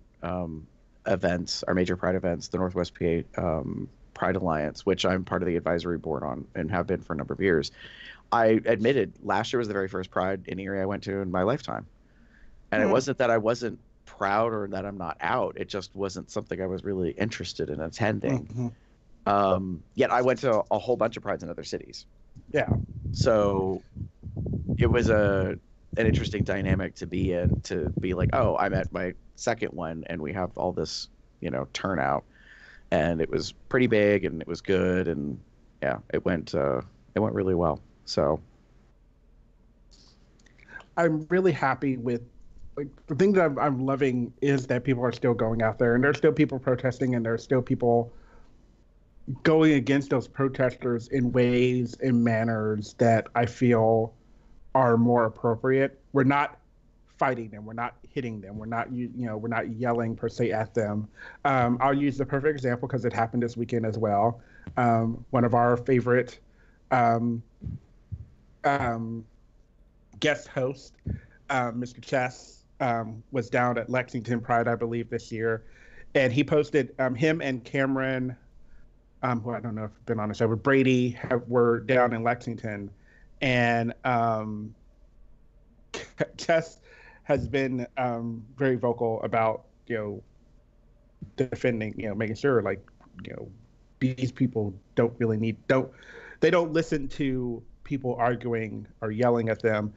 events, our major Pride events, the Northwest PA Pride Alliance, which I'm part of the advisory board on and have been for a number of years. I admitted last year was the very first Pride in Erie I went to in my lifetime. And it wasn't that I wasn't proud or that I'm not out. It just wasn't something I was really interested in attending. Yet I went to a whole bunch of Prides in other cities. Yeah. So it was an interesting dynamic to be in, to be like, oh, I'm at my second one and we have all this, turnout, and it was pretty big and it was good. And yeah, it went really well. So I'm really happy with, like, the thing that I'm loving is that people are still going out there, and there's still people protesting, and there's still people going against those protesters in ways and manners that I feel are more appropriate. We're not fighting them. We're not hitting them. We're not, we're not yelling per se at them. I'll use the perfect example because it happened this weekend as well. One of our favorite guest host, Mr. Chess, was down at Lexington Pride, I believe, this year, and he posted him and Cameron, who I don't know if I've been on the show, but Brady were down in Lexington, and Chess has been very vocal about defending, making sure, like, these people don't listen to people arguing or yelling at them.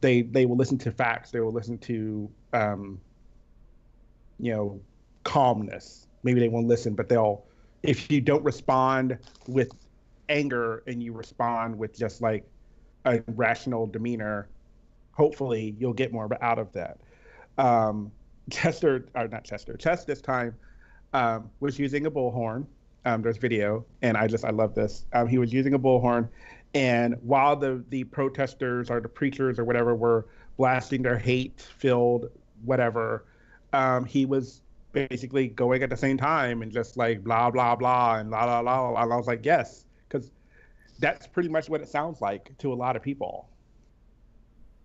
They will listen to facts. They will listen to calmness. Maybe they won't listen, but if you don't respond with anger and you respond with just like a rational demeanor, hopefully you'll get more out of that. Chess this time was using a bullhorn. There's video, and I love this. He was using a bullhorn, and while the protesters or the preachers or whatever were blasting their hate-filled whatever, he was basically going at the same time and just like blah blah blah and la la la. And I was like, yes, because that's pretty much what it sounds like to a lot of people.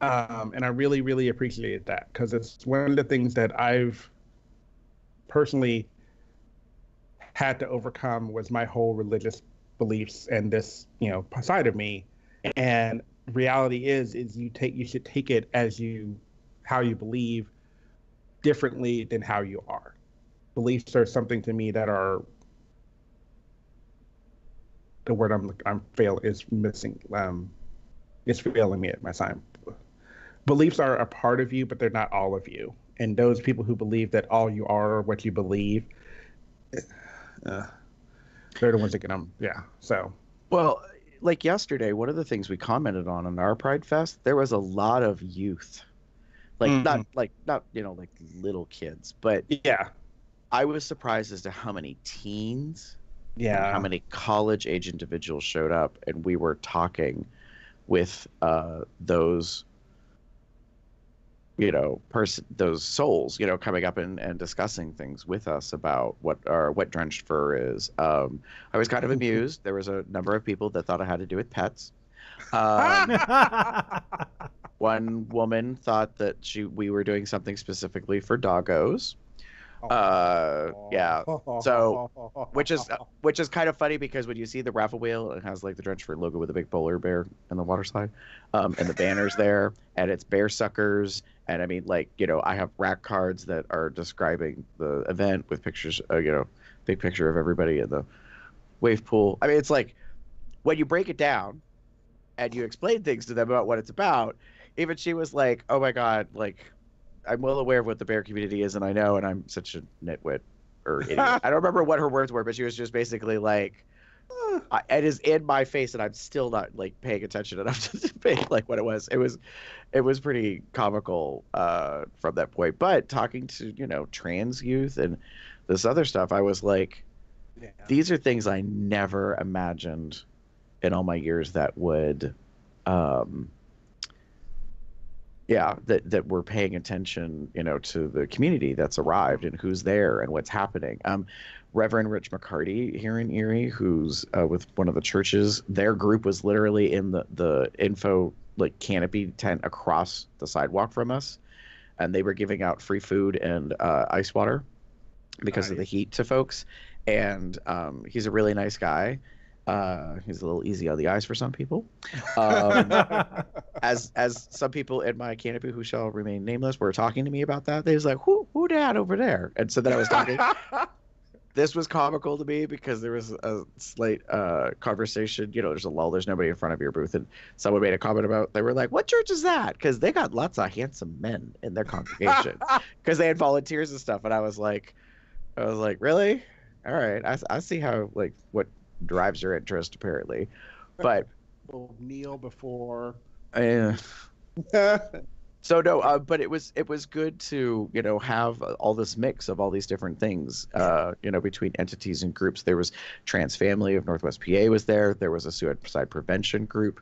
And I really, really appreciated that, because it's one of the things that I've personally had to overcome was my whole religious beliefs and this, side of me. And reality is you should take it as how you believe differently than how you are. Beliefs are something to me that are, the word I'm failing is missing. It's failing me at my time. Beliefs are a part of you, but they're not all of you. And those people who believe that all you are what you believe, they're the ones that get them. Yeah. So. Well, like yesterday, one of the things we commented on in our Pride Fest, there was a lot of youth, like not little kids, but yeah, I was surprised as to how many teens, how many college age individuals showed up, and we were talking with those those souls, coming up and discussing things with us about what drenched fur is. I was kind of amused. There was a number of people that thought it had to do with pets. One woman thought that we were doing something specifically for doggos. Yeah. So, which is kind of funny, because when you see the raffle wheel, it has like the Drench Fur logo with a big polar bear in the water slide, and the banners there, and it's bear suckers. And I mean, I have rack cards that are describing the event with pictures, big picture of everybody in the wave pool. I mean, it's like, when you break it down and you explain things to them about what it's about, even she was like, oh my God, like, I'm well aware of what the bear community is, and I know, and I'm such a nitwit or idiot. I don't remember what her words were, but she was just basically like, It is in my face, and I'm still not like paying attention enough to think like what it was. It was pretty comical from that point. But talking to trans youth and this other stuff, I was like, Yeah. these are things I never imagined in all my years that would, that we're paying attention, to the community that's arrived and who's there and what's happening. Reverend Rich McCarty here in Erie, who's with one of the churches, their group was literally in the info like canopy tent across the sidewalk from us, and they were giving out free food and ice water because of the heat to folks. And he's a really nice guy. He's a little easy on the eyes for some people. As some people in my canopy who shall remain nameless were talking to me about that. They was like, who dad over there? And so then I was talking. This was comical to me because there was a slight conversation. There's a lull. There's nobody in front of your booth. And someone made a comment about, they were like, what church is that? Because they got lots of handsome men in their congregation. Because they had volunteers and stuff. And I was like, really? All right. I see how, like, what drives your interest, apparently. But We'll kneel before. So no, but it was good to have all this mix of all these different things between entities and groups. There was Trans Family of Northwest PA was there. There was a suicide prevention group.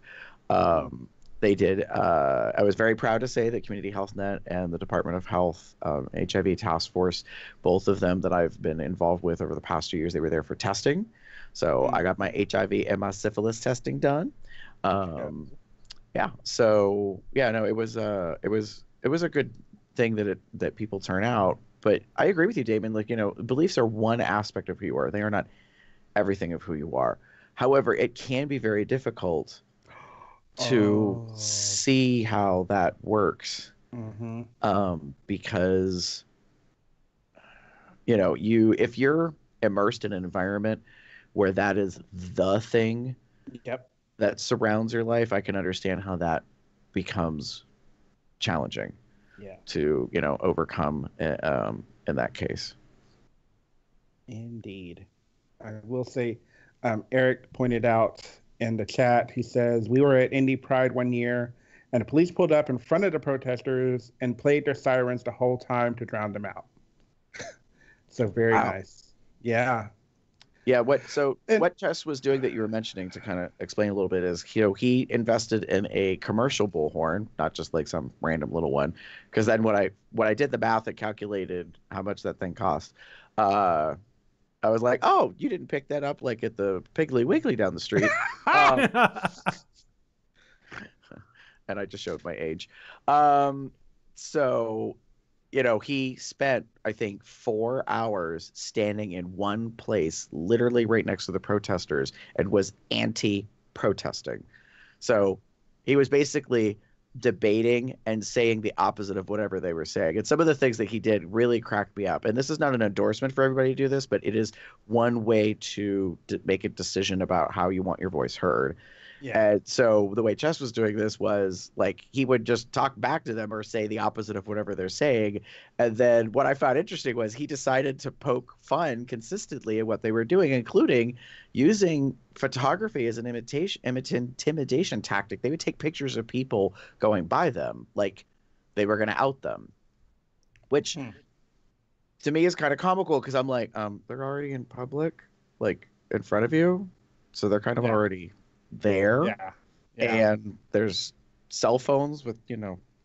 They did. I was very proud to say that Community Health Net and the Department of Health HIV Task Force, both of them that I've been involved with over the past 2 years, they were there for testing. So I got my HIV and my syphilis testing done. Yeah. So yeah, no, it was a good thing that people turn out. But I agree with you, Damon. Like, beliefs are one aspect of who you are. They are not everything of who you are. However, it can be very difficult to see how that works. Because if you're immersed in an environment where that is the thing. Yep. That surrounds your life, I can understand how that becomes challenging to overcome in that case. Indeed. I will say, Eric pointed out in the chat, he says, we were at Indy Pride one year and the police pulled up in front of the protesters and played their sirens the whole time to drown them out. So very nice. Yeah. Yeah, what Chess was doing that you were mentioning, to kind of explain a little bit, is he invested in a commercial bullhorn, not just like some random little one. Because then when I did the math and calculated how much that thing cost, I was like, oh, you didn't pick that up like at the Piggly Wiggly down the street. And I just showed my age. So he spent, I think, 4 hours standing in one place, literally right next to the protesters, and was anti-protesting. So he was basically debating and saying the opposite of whatever they were saying. And some of the things that he did really cracked me up. And this is not an endorsement for everybody to do this, but it is one way to make a decision about how you want your voice heard. Yeah. And so the way Chess was doing this was like he would just talk back to them or say the opposite of whatever they're saying. And then what I found interesting was he decided to poke fun consistently at what they were doing, including using photography as an intimidation tactic. They would take pictures of people going by them like they were going to out them, which to me is kind of comical because I'm like, they're already in public, like in front of you. So they're kind of already there. And there's cell phones with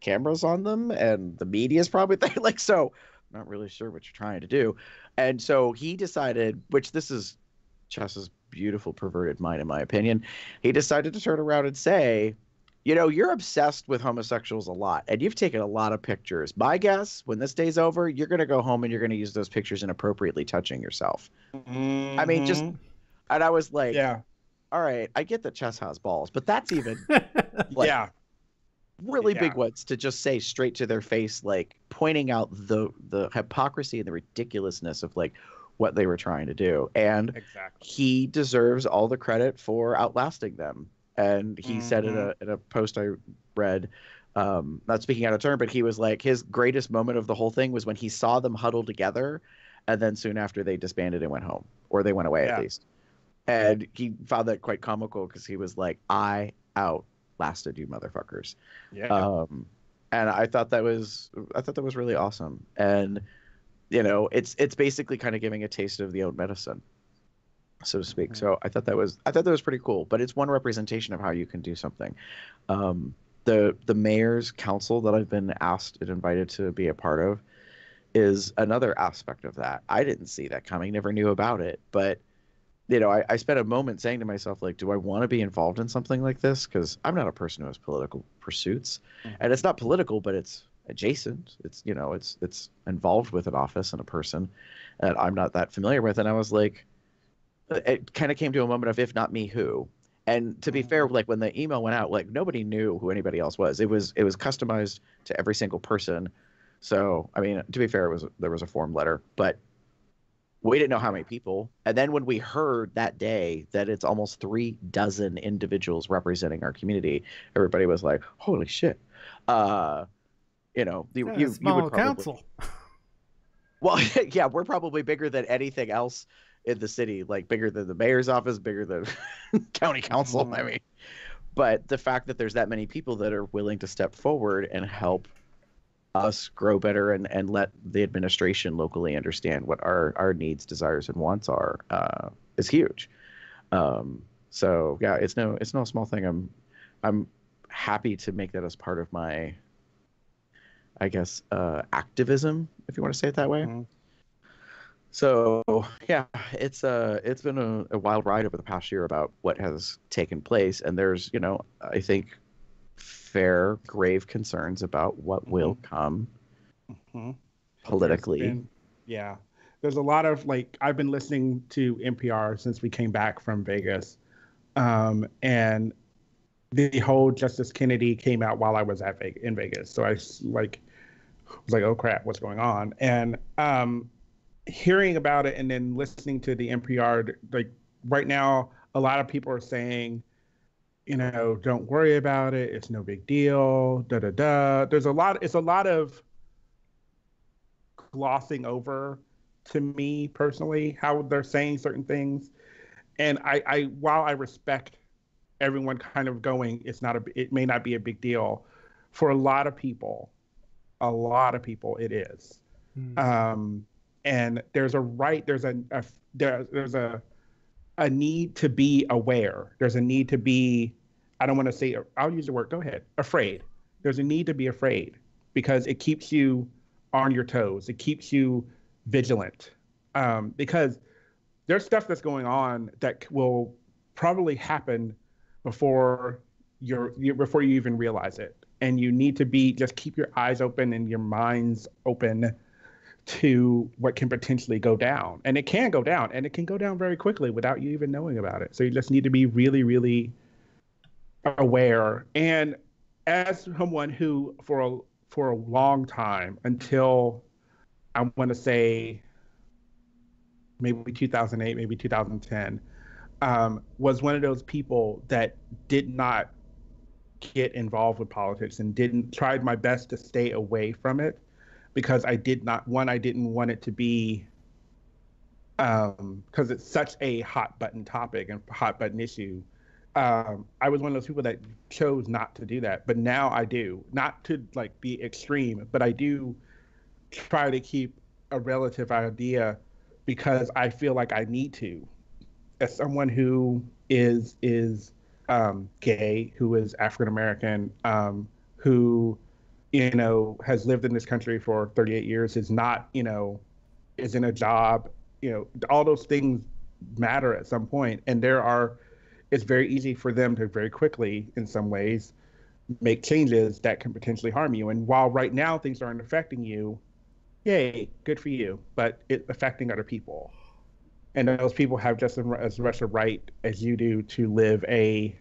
cameras on them, and the media is probably there, like, so I'm not really sure what you're trying to do. And so he decided, which this is Chess's beautiful perverted mind in my opinion, he decided to turn around and say, you're obsessed with homosexuals a lot and you've taken a lot of pictures. My guess, when this day's over, you're going to go home and you're going to use those pictures inappropriately touching yourself. I mean, just, and I was like, all right, I get that Chess has balls, but that's even really big ones to just say straight to their face, like pointing out the hypocrisy and the ridiculousness of like what they were trying to do. And he deserves all the credit for outlasting them. And he said in a post I read, not speaking out of turn, but he was like, his greatest moment of the whole thing was when he saw them huddle together, and then soon after they disbanded and went home, or they went away at least. And he found that quite comical because he was like, I outlasted you motherfuckers. Yeah. And I thought that was really awesome. And it's basically kind of giving a taste of the own medicine, so to speak. So I thought that was pretty cool. But it's one representation of how you can do something. The mayor's council that I've been asked and invited to be a part of is another aspect of that. I didn't see that coming, never knew about it. But I spent a moment saying to myself, like, do I want to be involved in something like this? Because I'm not a person who has political pursuits, and it's not political, but it's adjacent. It's it's involved with an office and a person that I'm not that familiar with. And I was like, it kind of came to a moment of, if not me, who? And to be fair, like when the email went out, like nobody knew who anybody else was. It was customized to every single person. So I mean, to be fair, there was a form letter, but we didn't know how many people. And then when we heard that day that it's almost 36 individuals representing our community, everybody was like, holy shit. You Small would probably, council. well, yeah, we're probably bigger than anything else in the city, like bigger than the mayor's office, bigger than county council. I mean, but the fact that there's that many people that are willing to step forward and help us grow better and let the administration locally understand what our needs, desires, and wants are is huge. So yeah, it's no small thing. I'm happy to make that as part of my, I guess, activism, if you want to say it that way. So yeah, it's been a wild ride over the past year about what has taken place, and there's I think fair, grave concerns about what will come politically. There's a lot of, like, I've been listening to NPR since we came back from Vegas, and the whole Justice Kennedy came out while I was in Vegas, so I was like, oh crap, what's going on? And hearing about it and then listening to the NPR, like right now, a lot of people are saying, don't worry about it. It's no big deal. Da da da. It's a lot of glossing over, to me personally, how they're saying certain things. And while I respect everyone kind of going, it may not be a big deal. For a lot of people, it is. And there's a need to be aware. There's a need to be, I don't want to say, I'll use the word, go ahead, afraid. There's a need to be afraid because it keeps you on your toes. It keeps you vigilant. Because there's stuff that's going on that will probably happen before you even realize it. And you need to just keep your eyes open and your minds open to what can potentially go down. And it can go down, and it can go down very quickly without you even knowing about it. So you just need to be really, really aware. And as someone who for a long time, until I want to say maybe 2008, maybe 2010, was one of those people that did not get involved with politics and tried my best to stay away from it, because I didn't want it to be, because it's such a hot button topic and hot button issue. I was one of those people that chose not to do that, but now I do. Not to like be extreme, but I do try to keep a relative idea because I feel like I need to. As someone who is gay, who is African American, who has lived in this country for 38 years, is not, is in a job, all those things matter at some point. And it's very easy for them to very quickly, in some ways, make changes that can potentially harm you. And while right now things aren't affecting you, yay, good for you, but it's affecting other people. And those people have just as much a right as you do to live a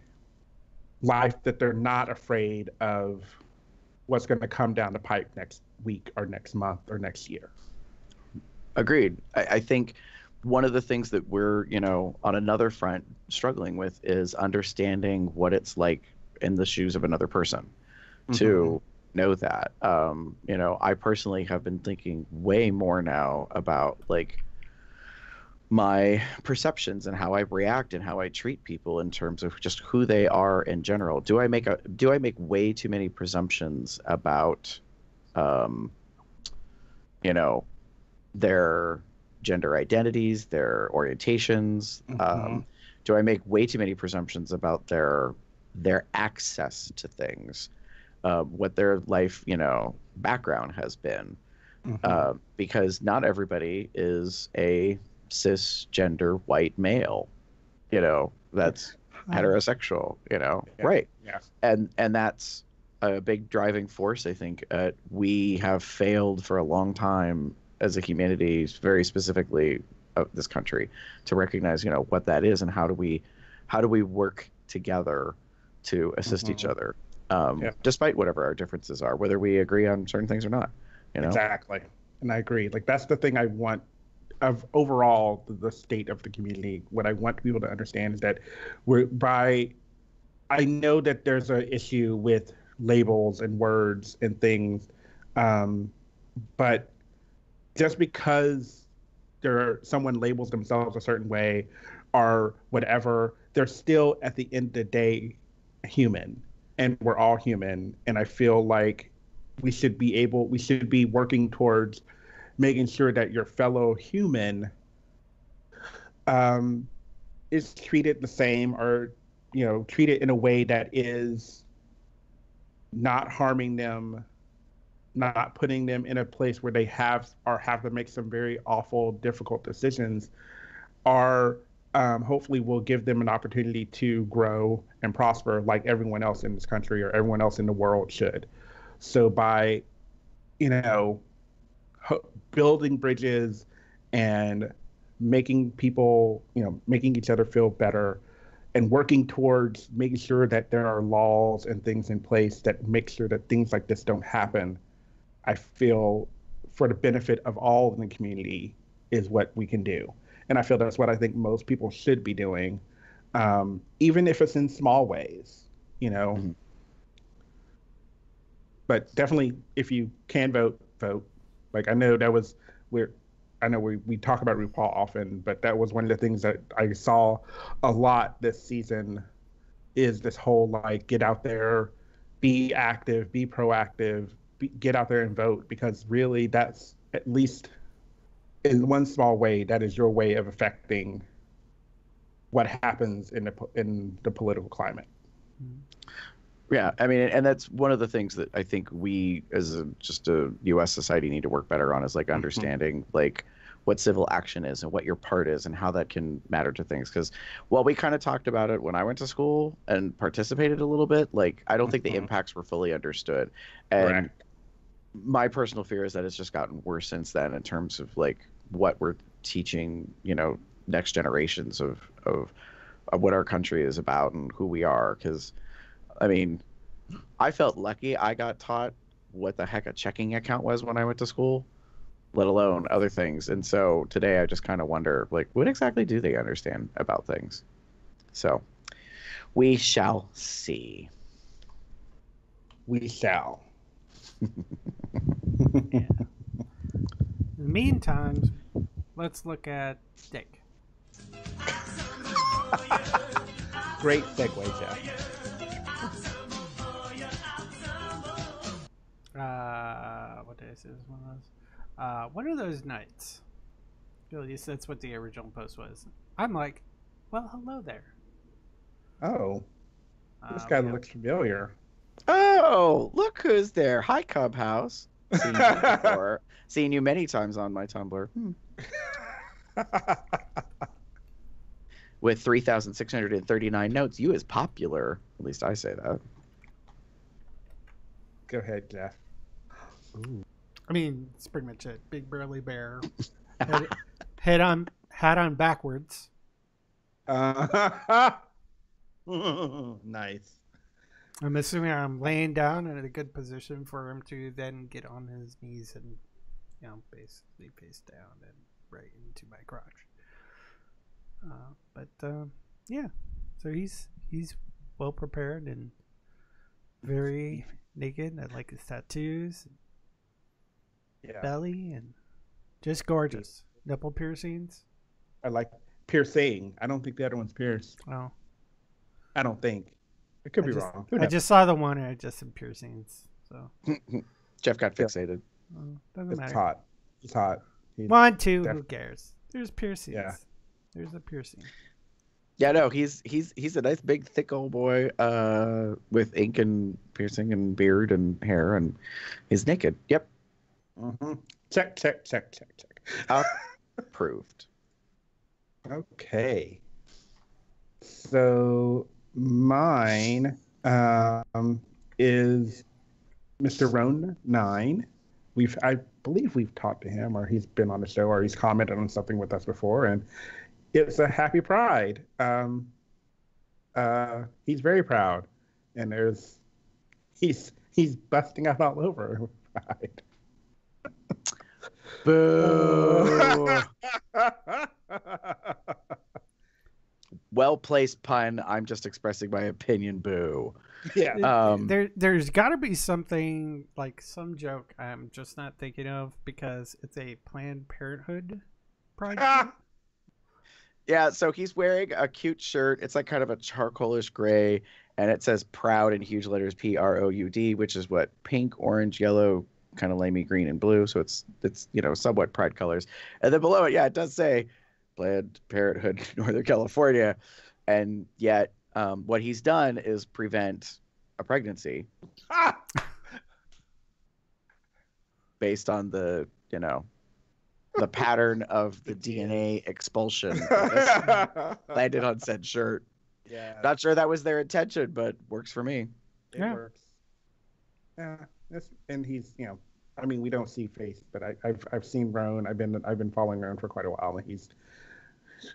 life that they're not afraid of what's going to come down the pipe next week or next month or next year. Agreed. I think one of the things that we're, on another front struggling with is understanding what it's like in the shoes of another person to know that. I personally have been thinking way more now about like my perceptions and how I react and how I treat people in terms of just who they are in general. Do I make way too many presumptions about you know, their gender identities, their orientations? Do I make way too many presumptions about their access to things, what their life, background has been? Because not everybody is a cisgender white male, that's heterosexual, right? Yeah. And that's a big driving force, I think. We have failed for a long time as a humanity, very specifically of this country, to recognize, what that is and how do we work together to assist each other, despite whatever our differences are, whether we agree on certain things or not. Exactly. And I agree. Like, that's the thing I want of overall the state of the community. What I want people to understand is that I know that there's an issue with labels and words and things, but just because someone labels themselves a certain way or whatever, they're still at the end of the day human, and we're all human. And I feel like we should be working towards making sure that your fellow human is treated the same, or treated in a way that is not harming them, not putting them in a place where they have to make some very awful, difficult decisions, or hopefully will give them an opportunity to grow and prosper like everyone else in this country or everyone else in the world should. So by, building bridges and making people, making each other feel better, and working towards making sure that there are laws and things in place that make sure that things like this don't happen, I feel for the benefit of all in the community is what we can do. And I feel that's what I think most people should be doing, even if it's in small ways, But definitely, if you can vote, vote. Like, I know we talk about RuPaul often, but that was one of the things that I saw a lot this season, is this whole, like, get out there, be active, be proactive, get out there and vote, because really that's, at least in one small way, that is your way of affecting what happens in the political climate. Yeah, I mean, and that's one of the things that I think we, as just a U.S. society, need to work better on, is like understanding like what civil action is and what your part is and how that can matter to things. Because while we kind of talked about it when I went to school and participated a little bit, like, I don't think the impacts were fully understood. And Correct. my personal fear is that it's just gotten worse since then in terms of like what we're teaching, next generations of what our country is about and who we are. Because I mean, I felt lucky I got taught what the heck a checking account was when I went to school, let alone other things. And so today I just kind of wonder, like, what exactly do they understand about things? So we shall see. We shall. In the meantime, let's look at Dick. Great segue, Jeff. What day is this one was? What are those nights? At least that's what the original post was. I'm like, well, hello there. Oh, this guy looks familiar. Oh, look who's there. Hi, Clubhouse. Seen you before. Seen you many times on my Tumblr. With 3,639 notes, you is popular. At least I say that. Go ahead, Jeff. Ooh. I mean, it's pretty much it. Big burly bear. Hat on backwards. Nice. I'm assuming I'm laying down in a good position for him to then get on his knees and, basically face down and right into my crotch. Yeah. So he's well prepared and very naked. I like his tattoos, belly, and just gorgeous. Nipple piercings. I like piercing. I don't think the other one's pierced. Oh, I don't think. I could be wrong. Who I knows? just saw the one and I just said piercings. So Jeff got fixated. doesn't It's matter. hot. It's hot. He- 1, 2, def- who cares? There's piercings. Yeah. There's a piercing. Yeah, no, he's a nice big thick old boy with ink and piercing and beard and hair, and he's naked. Yep, Mhm. Check. approved. Okay. So mine is Mr. Roan 9. I believe we've talked to him, or he's been on the show, or he's commented on something with us before, and it's a happy Pride. He's very proud, and he's busting out all over Pride. Boo! Well placed pun. I'm just expressing my opinion. Boo. Yeah. There's got to be something like some joke I'm just not thinking of because it's a Planned Parenthood project. Yeah, so he's wearing a cute shirt. It's like kind of a charcoalish gray, and it says "proud" in huge letters, PROUD, which is what pink, orange, yellow, kind of lamey green, and blue. So it's somewhat Pride colors. And then below it, yeah, it does say Planned Parenthood, Northern California, and yet what he's done is prevent a pregnancy based on the pattern of the DNA expulsion landed on said shirt. Yeah. Not sure that was their intention, but works for me. It Yeah. works. Yeah, and he's I mean, we don't see face, but I've seen Roan. I've been following Roan for quite a while, and he's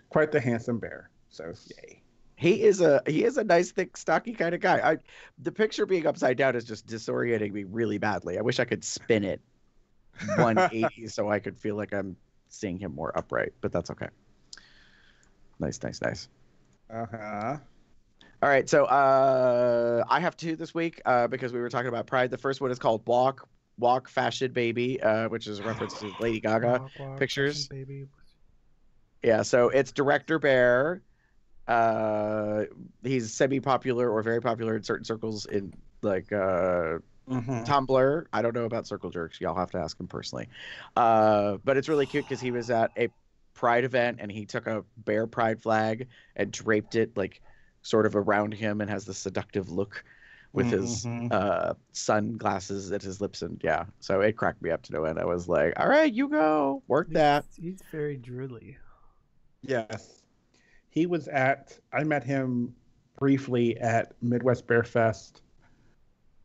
quite the handsome bear. So yay. He is a nice, thick, stocky kind of guy. The picture being upside down is just disorienting me really badly. I wish I could spin it 180 so I could feel like I'm seeing him more upright, but that's okay. Nice. Uh-huh. All right, so I have two this week because we were talking about Pride. The first one is called Walk Fashion Baby, which is a reference to Lady Gaga pictures. Baby. Yeah, so it's Director Bear. He's semi-popular or very popular in certain circles in like Tumblr. I don't know about Circle Jerks. Y'all have to ask him personally. But it's really cute because he was at a Pride event and he took a bear Pride flag and draped it like sort of around him and has the seductive look with his sunglasses at his lips, and yeah, so it cracked me up to no end. I was like, all right, you go work that. He's very drooly. Yes. I met him briefly at Midwest Bear Fest.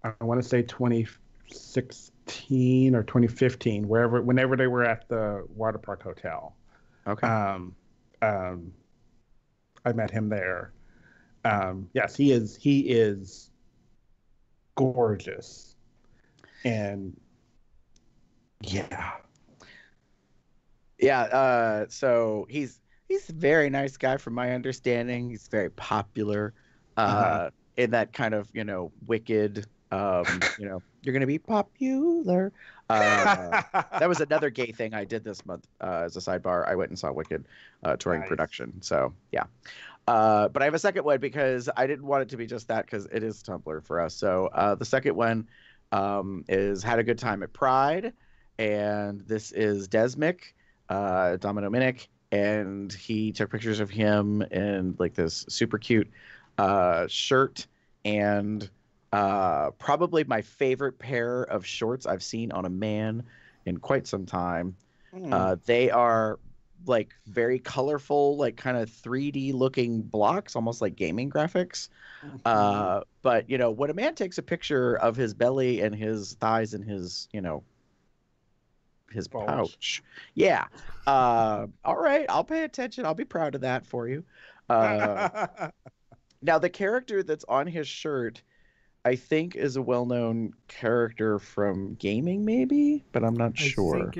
I want to say 2016 or 2015, whenever they were at the water park hotel. Okay. I met him there. Yes, he is gorgeous. And yeah. So he's a very nice guy from my understanding. He's very popular in that kind of, wicked, you're going to be popular. That was another gay thing I did this month as a sidebar. I went and saw Wicked touring production. So, yeah. But I have a second one because I didn't want it to be just that because it is Tumblr for us. So the second one is Had a Good Time at Pride. And this is Desmic, Domino Minic. And he took pictures of him in like this super cute shirt and probably my favorite pair of shorts I've seen on a man in quite some time. They are like very colorful, like kind of 3D looking blocks, almost like gaming graphics. But when a man takes a picture of his belly and his thighs and his his pouch, yeah, all right, I'll pay attention. I'll be proud of that for you. Now the character that's on his shirt, I think, is a well-known character from gaming, maybe, but I'm not sure.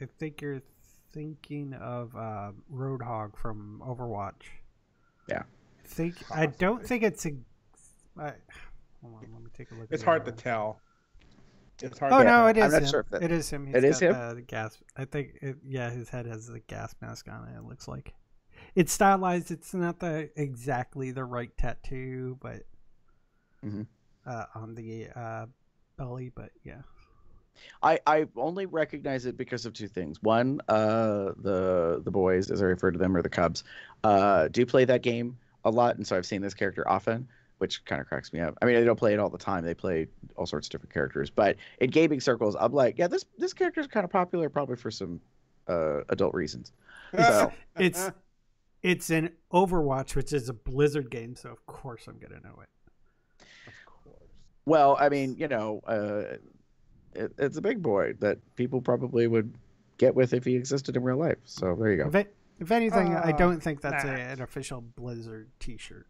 I think you're thinking of Roadhog from Overwatch. Yeah. I don't think it's a. Hold on, let me take a look. It's hard to tell. It is I'm not him. sure if It is him. It is him? The gas. I think. His head has the gas mask on it. It looks like. it's stylized. It's not exactly the right tattoo, but on the belly. But yeah, I only recognize it because of two things. One, the boys, as I refer to them, or the Cubs, do play that game a lot, and so I've seen this character often, which kind of cracks me up. I mean, they don't play it all the time; they play all sorts of different characters. But in gaming circles, I'm like, yeah, this character is kind of popular, probably for some adult reasons. So it's an Overwatch, which is a Blizzard game, so of course I'm gonna know it. Of course. Well, I mean, it's a big boy that people probably would get with if he existed in real life. So there you go. If anything, I don't think that's an official Blizzard T-shirt.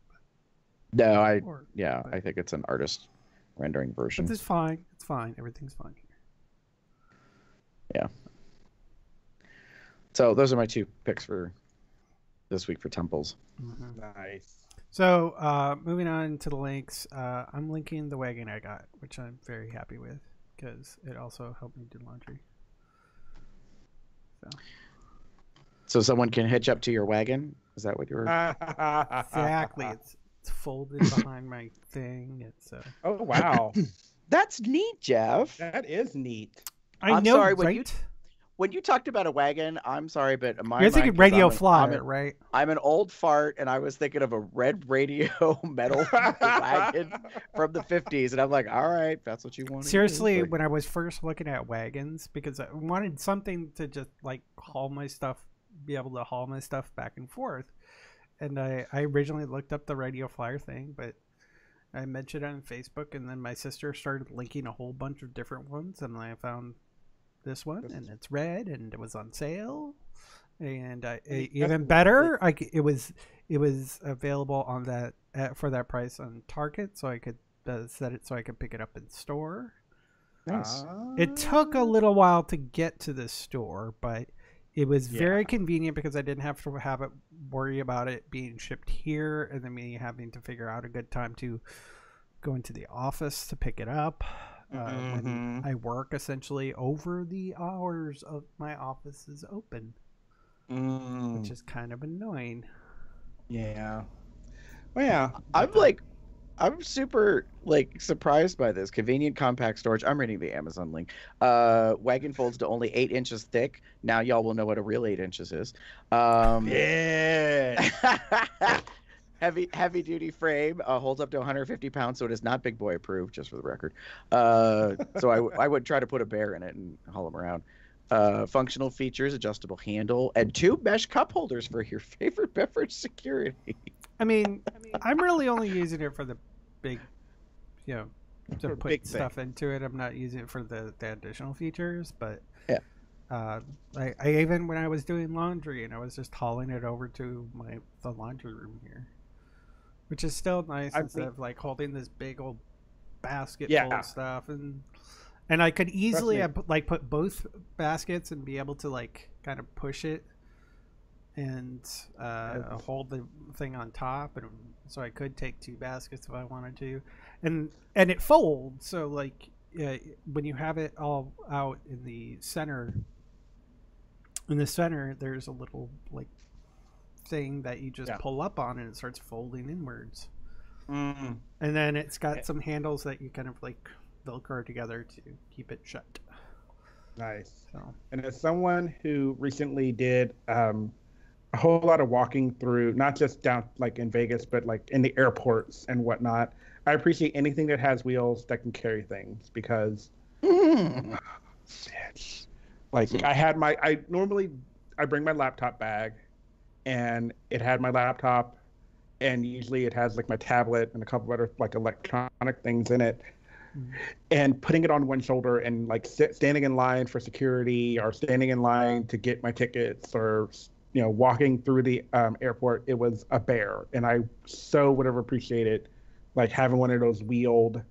No, I think it's an artist rendering version. But it's fine. It's fine. Everything's fine here. Yeah. So those are my two picks for this week for temples. Nice. So moving on to the links, I'm linking the wagon I got, which I'm very happy with because it also helped me do laundry. So someone can hitch up to your wagon? Is that what you were? Exactly. It's folded behind my thing. It's Oh wow, That's neat, Jeff. that is neat. I know, sorry, right? When you talked about a wagon, I'm sorry, but You're thinking Radio Flyer, right? I'm an old fart, and I was thinking of a red radio metal wagon from the 50s, and I'm like, all right, that's what you want. Seriously, when I was first looking at wagons, because I wanted something to just like haul my stuff, be able to haul my stuff back and forth, and I originally looked up the Radio Flyer thing, but I mentioned it on Facebook, and then my sister started linking a whole bunch of different ones, and I found this one, and it's red, and it was on sale, and even better, it was available on that for that price on Target, so I could set it so I could pick it up in store. Nice. It took a little while to get to the store, but it was very convenient because I didn't have to worry about it being shipped here, and then me having to figure out a good time to go into the office to pick it up. When I work essentially over the hours of my office is open, which is kind of annoying. Yeah. Well, yeah. I'm super surprised by this convenient compact storage. I'm reading the Amazon link. Wagon folds to only 8 inches thick. Now y'all will know what a real 8 inches is. Yeah. Heavy duty frame, holds up to 150 pounds, so it is not big boy approved, just for the record. So I would try to put a bear in it and haul him around. Functional features, adjustable handle, and 2 mesh cup holders for your favorite beverage security. I mean, I'm really only using it for the big, to put big stuff into it. I'm not using it for the additional features, but yeah. I even when I was doing laundry and I was just hauling it over to the laundry room here, which is still nice instead of like holding this big old basket full of stuff, and I could easily put both baskets and be able to like kind of push it and hold the thing on top, and so I could take 2 baskets if I wanted to, and it folds, so like when you have it all out in the center, there's a little like thing that you just pull up on, and it starts folding inwards. And then it's got some handles that you kind of like Velcro together to keep it shut. Nice. So. And as someone who recently did a whole lot of walking through, not just down like in Vegas, but like in the airports and whatnot, I appreciate anything that has wheels that can carry things, because like I normally bring my laptop bag, and it had my laptop, and usually it has like my tablet and a couple other like electronic things in it. And putting it on one shoulder and like standing in line for security, or standing in line to get my tickets, or walking through the airport, it was a bear. And I so would have appreciated like having one of those wheeled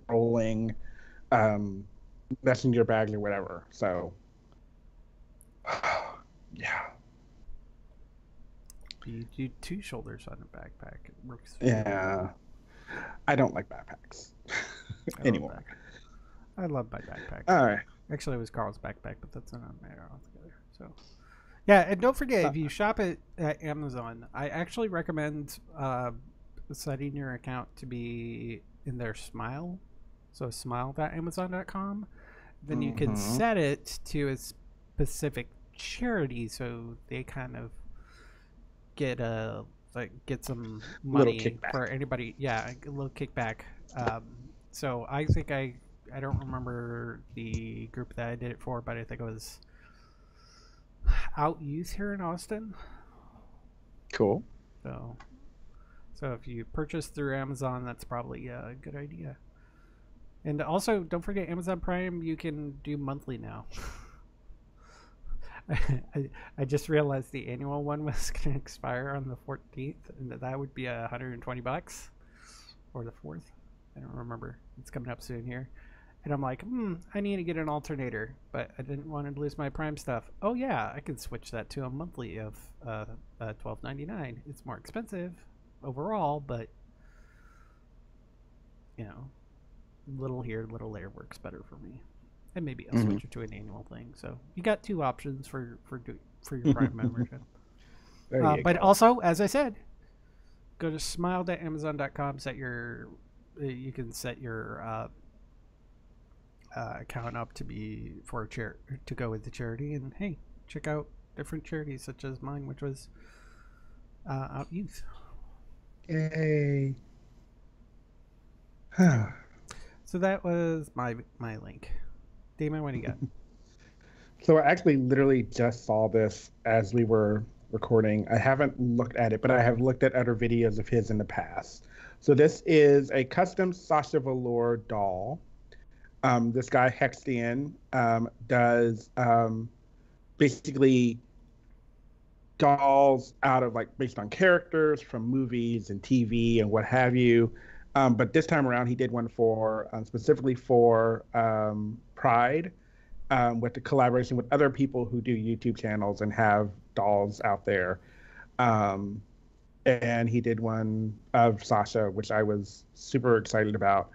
rolling messenger bags or whatever. So yeah. You do 2 shoulders on a backpack. It works. Yeah. I don't like backpacks anymore. I love my backpack. All right. Actually, it was Carl's backpack, but that's not on there altogether. So, Yeah, and don't forget, if you shop at Amazon, I actually recommend setting your account to be in their Smile. So smile.amazon.com. Then you can set it to a specific charity, so they kind of get get some Little money kickback. for anybody. Yeah, a little kickback. So I think I don't remember the group that I did it for, but I think it was Out Youth here in Austin. Cool. So if you purchase through Amazon, that's probably a good idea. And also, don't forget Amazon Prime. You can do monthly now. I just realized the annual one was going to expire on the 14th, and that would be $120, or the 4th. I don't remember. It's coming up soon here. And I'm like, I need to get an alternator, but I didn't want to lose my Prime stuff. Oh yeah, I can switch that to a monthly of $12.99. It's more expensive overall, but you know, little here, little there works better for me. And maybe I'll switch it to an annual thing. So you got two options for your Prime membership. But also, as I said, go to smile.amazon.com. You can set your account up to be for to go with the charity, and hey, check out different charities such as mine, which was Out Youth. Yay! So that was my link. Damon, what do you got? So I actually literally just saw this as we were recording. I haven't looked at it, but I have looked at other videos of his in the past. So this is a custom Sasha Velour doll. This guy Hextian does basically dolls out of based on characters from movies and TV and what have you. But this time around, he did one for specifically for Pride, with the collaboration with other people who do YouTube channels and have dolls out there. And he did one of Sasha, which I was super excited about.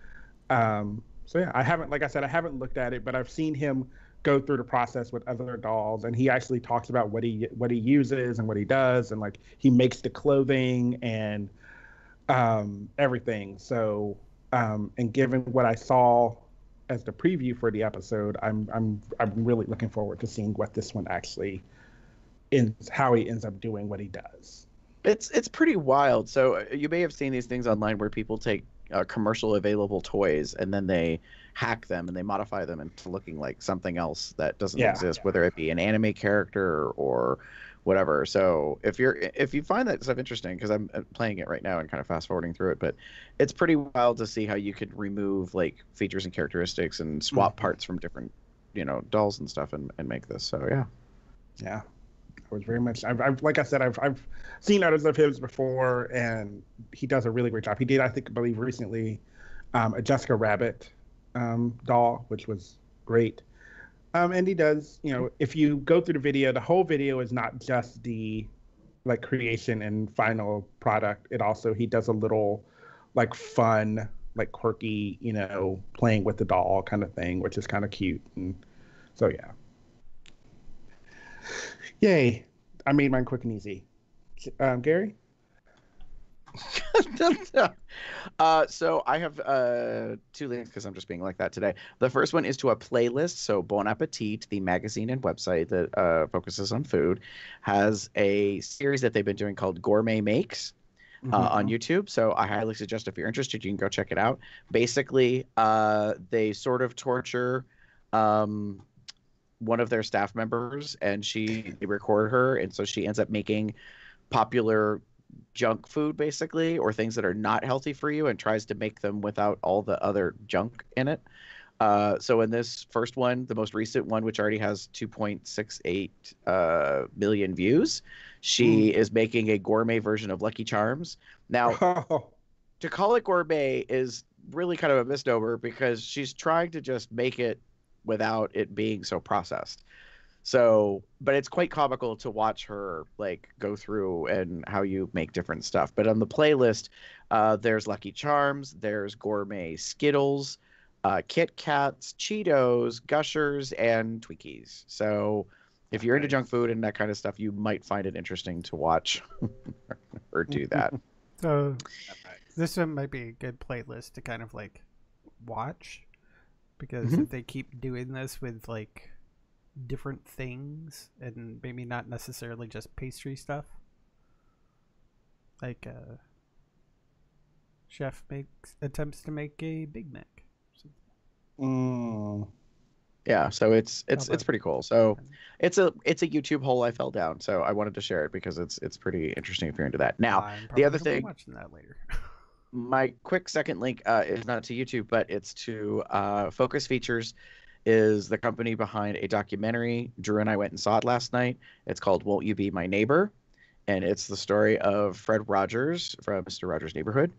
So yeah, I haven't looked at it, but I've seen him go through the process with other dolls, and he actually talks about what he uses and what he does, and he makes the clothing and everything. So and given what I saw as the preview for the episode, I'm really looking forward to seeing what this one actually how he ends up doing what he does. It's pretty wild. So you may have seen these things online where people take commercial available toys and then they hack them and they modify them into looking like something else that doesn't exist, whether it be an anime character or whatever. So if you find that stuff interesting, because I'm playing it right now and kind of fast forwarding through it, but it's pretty wild to see how you could remove features and characteristics and swap parts from different dolls and stuff and make this. So yeah. I was very much. I've like I said, I've seen others of his before, and he does a really great job. He did, I believe recently, a Jessica Rabbit doll, which was great. And he does, if you go through the video, the whole video is not just the creation and final product. It also, he does a little fun, quirky, playing with the doll kind of thing, which is kind of cute. And so yeah. Yay. I made mine quick and easy. Gary? So I have two links because I'm just being like that today. The first one is to a playlist. So Bon Appetit, the magazine and website that focuses on food, has a series that they've been doing called Gourmet Makes on YouTube. So I highly suggest, if you're interested, you can go check it out. Basically, they sort of torture one of their staff members, and they record her, and so she ends up making popular junk food, basically, or things that are not healthy for you, and tries to make them without all the other junk in it. So in this first one, the most recent one, which already has 2.68 million views, she is making a gourmet version of Lucky Charms. Now, to call it gourmet is really kind of a misnomer, because she's trying to just make it without it being so processed. So, but it's quite comical to watch her go through and how you make different stuff. But on the playlist, there's Lucky Charms, there's gourmet Skittles, Kit Kats, Cheetos, Gushers, and Twinkies. So if you're into junk food and that kind of stuff, you might find it interesting to watch or do that. So this one might be a good playlist to kind of like watch, because if they keep doing this with like different things and maybe not necessarily just pastry stuff, like chef attempts to make a Big Mac. Yeah, so it's pretty cool. So it's a YouTube hole I fell down, so I wanted to share it because it's pretty interesting if you're into that. Now, the other thing, watching that later. my quick second link is not to YouTube, but it's to Focus Features, is the company behind a documentary. Drew and I went and saw it last night. It's called Won't You Be My Neighbor? And it's the story of Fred Rogers from Mr. Rogers' Neighborhood.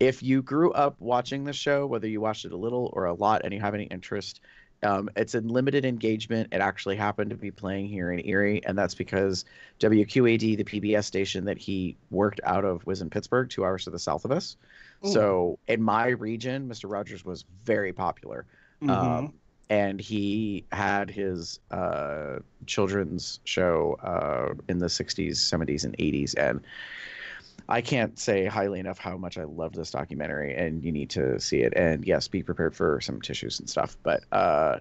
If you grew up watching the show, whether you watched it a little or a lot and you have any interest, it's in limited engagement. It actually happened to be playing here in Erie, and that's because WQAD, the PBS station that he worked out of, was in Pittsburgh, 2 hours to the south of us. So in my region, Mr. Rogers was very popular. And he had his children's show in the 60s, 70s, and 80s. And I can't say highly enough how much I love this documentary, and you need to see it. And yes, be prepared for some tissues and stuff. But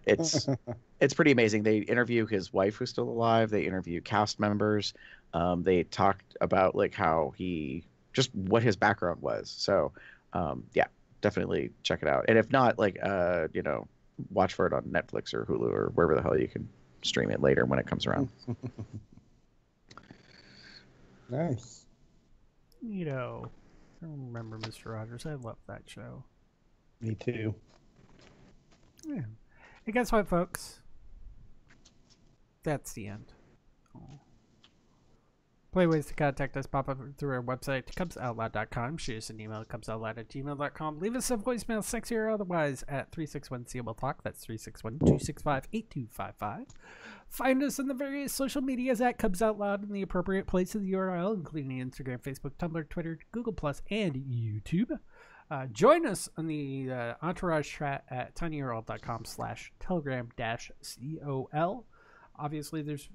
it's pretty amazing. They interview his wife, who's still alive. They interview cast members. They talked about like how what his background was. So yeah, definitely check it out. And if not, like watch for it on Netflix or Hulu or wherever the hell you can stream it later when it comes around. Nice. I remember Mr. Rogers. I love that show. Me too. Yeah. Hey, guess what, folks? That's the end. Play ways to contact us pop up through our website, cubsoutloud.com. Shoot us an email, cubsoutloud@gmail.com. Leave us a voicemail, sexy or otherwise, at 361-COL-TALK. That's 361-265-8255. Find us on the various social medias at Cubs Out Loud in the appropriate place of the URL, including Instagram, Facebook, Tumblr, Twitter, Google+, and YouTube. Join us on the Entourage chat at tinyurl.com/telegram-COL. Obviously, there's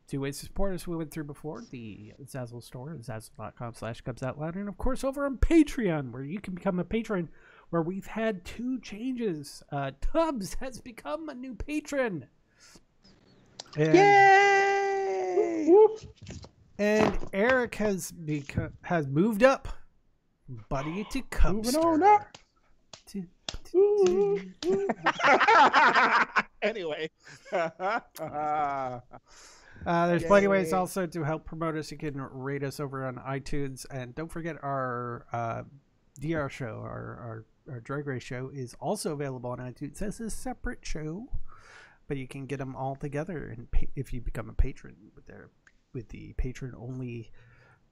2 ways to support us we went through before: the Zazzle store, zazzle.com/cubsoutloud, and of course over on Patreon, where you can become a patron, where we've had 2 changes. Tubbs has become a new patron. And, Yay! And Eric has moved up, buddy, to Cubster. Moving on up. Anyway. There's plenty of ways also to help promote us. You can rate us over on iTunes, and don't forget our DR show, our Drag Race show, is also available on iTunes as a separate show, but you can get them all together and if you become a patron with the patron only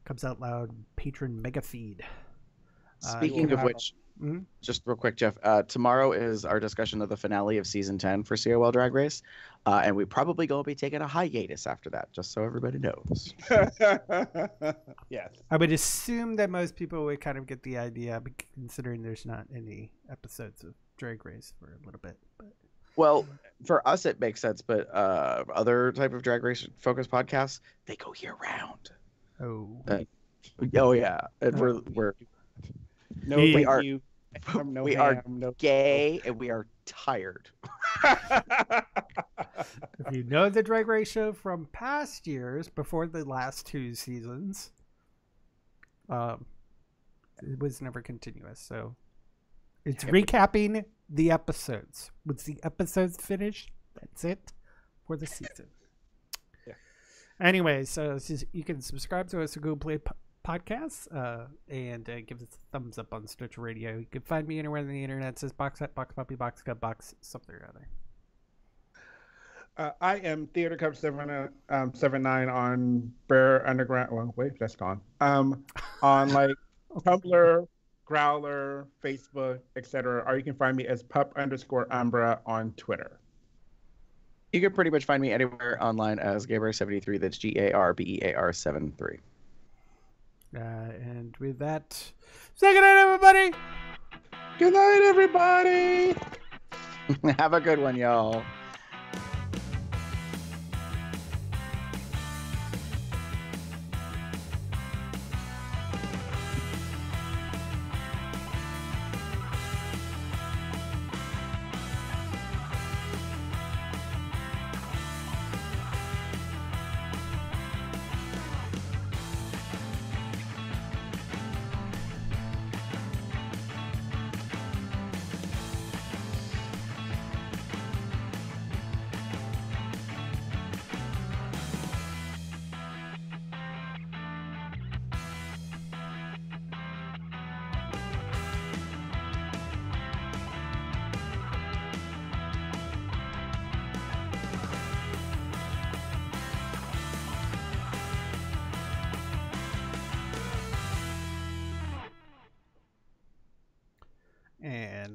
Comes Out Loud patron mega feed. Speaking of which, just real quick, Jeff, tomorrow is our discussion of the finale of season 10 for COL Drag Race, and we probably going to be taking a hiatus after that, just so everybody knows. Yes. I would assume that most people would kind of get the idea, considering there's not any episodes of Drag Race for a little bit. But well, for us it makes sense, but other type of Drag Race focused podcasts, they go year round. Oh yeah, and we're no, we are you. No we ham, are no gay and we are tired. If you know the Drag Race show from past years, before the last 2 seasons, it was never continuous. So it's recapping the episodes. Once the episodes finish, that's it for the season. Yeah. Anyway, so you can subscribe to us at Google Play Podcasts and give us a thumbs up on Stitcher Radio. You can find me anywhere on the internet. It says Boxset, Box Puppy, Box Cut, Box something or other. I am Theater Cup 79 on Bear Underground. Well, wait, that's gone. On like Tumblr, Growler, Facebook, etc. Or you can find me as pup_Umbra on Twitter. You can pretty much find me anywhere online as Gaber73. That's GARBEAR73. And with that, say good night, everybody. Good night, everybody. Have a good one, y'all.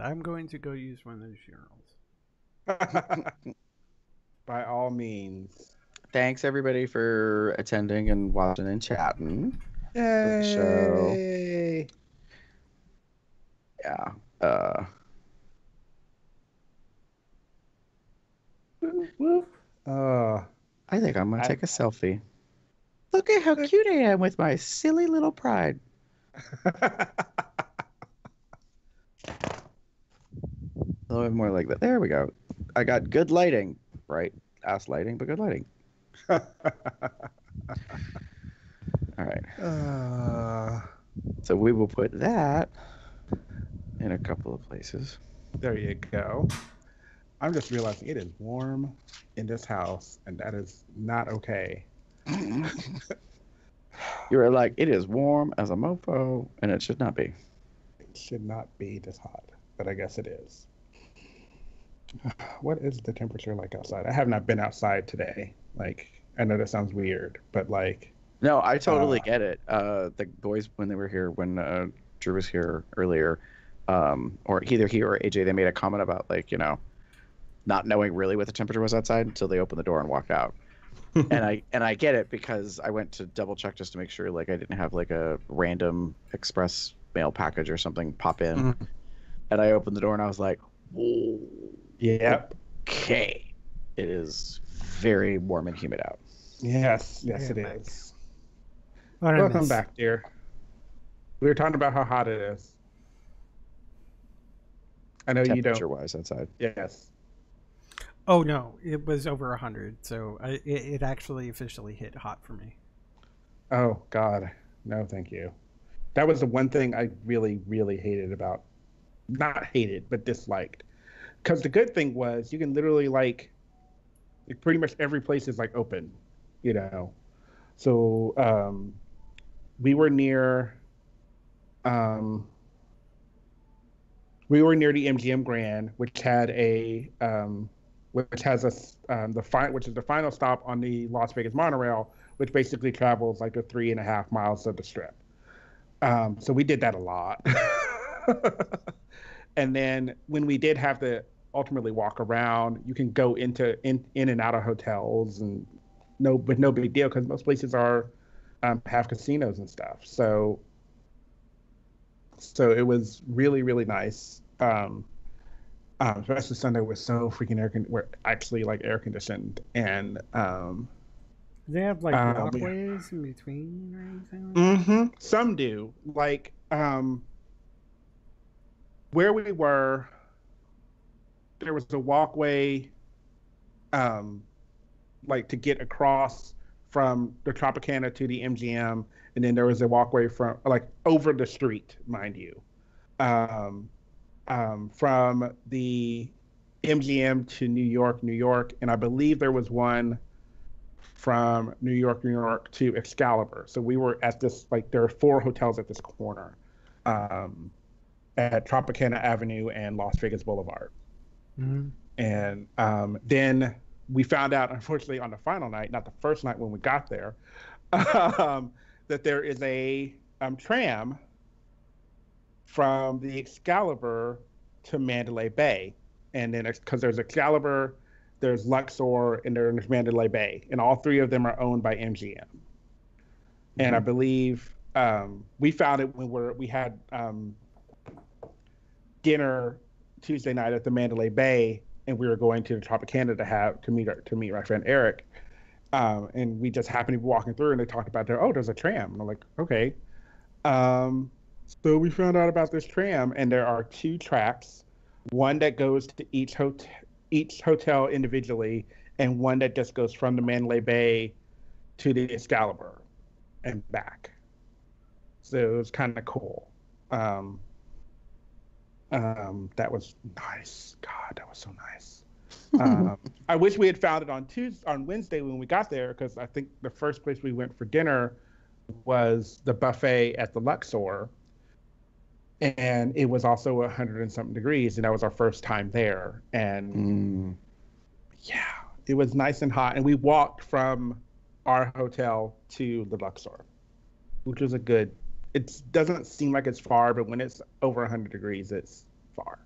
And I'm going to go use one of those urinals. By all means. Thanks everybody for attending and watching and chatting. Yay! The show. Yeah. Whoop, whoop. I think I'm gonna take a selfie. Look at how cute I am with my silly little pride. A little bit more like that. There we go. I got good lighting. Bright ass lighting, but good lighting. All right. So we will put that in a couple of places. There you go. I'm just realizing it is warm in this house, and that is not okay. You were like, it is warm as a mofo, and it should not be. It should not be this hot, but I guess it is. What is the temperature like outside? I have not been outside today. Like, I know that sounds weird, but like... No, I totally get it. The boys, when they were here, when Drew was here earlier, or either he or AJ, they made a comment about, like, you know, not knowing really what the temperature was outside until they opened the door and walked out. and I get it, because I went to double check just to make sure, like, I didn't have like a random express mail package or something pop in. Mm-hmm. And I opened the door and I was like, whoa. Yep. Okay. It is very warm and humid out. Yes, it is. Welcome back, dear. We were talking about how hot it is. I know you don't. Temperature-wise outside. Yes. Oh no, it was over 100, so it actually officially hit hot for me. Oh God, no, thank you. That was the one thing I really, really hated about, not hated, but disliked. Because the good thing was you can literally like pretty much every place is like open, you know. So we were near the MGM Grand, which had which has which is the final stop on the Las Vegas monorail, which basically travels like the 3.5 miles of the Strip. So we did that a lot. And then when we did have to ultimately walk around, you can go in and out of hotels and no big deal, because most places have casinos and stuff. So it was really, really nice. Especially Sunday was so freaking air conditioned, and they have like walkways in between or anything. Mm-hmm. Some do. Like where we were, there was a walkway, like to get across from the Tropicana to the MGM, and then there was a walkway from like over the street, mind you, from the MGM to New York, and I believe there was one from New York to Excalibur. So we were at this, like, there are 4 hotels at this corner, at Tropicana Avenue and Las Vegas Boulevard. Mm-hmm. And then we found out, unfortunately, on the final night, not the first night when we got there, that there is a tram from the Excalibur to Mandalay Bay. And then because there's Excalibur, there's Luxor, and there's Mandalay Bay. And all 3 of them are owned by MGM. Mm-hmm. And I believe we found it when we had dinner Tuesday night at the Mandalay Bay, and we were going to the Tropicana to meet my friend Eric. And we just happened to be walking through, and they talked about there's a tram. And I'm like, okay. So we found out about this tram, and there are 2 tracks, one that goes to each hotel individually, and one that just goes from the Mandalay Bay to the Excalibur and back. So it was kind of cool. That was nice. God, that was so nice. I wish we had found it on Wednesday when we got there, because I think the first place we went for dinner was the buffet at the Luxor, and it was also 100 and something degrees, and that was our first time there. And yeah, it was nice and hot, and we walked from our hotel to the Luxor, which was it doesn't seem like it's far, but when it's over 100 degrees, it's far.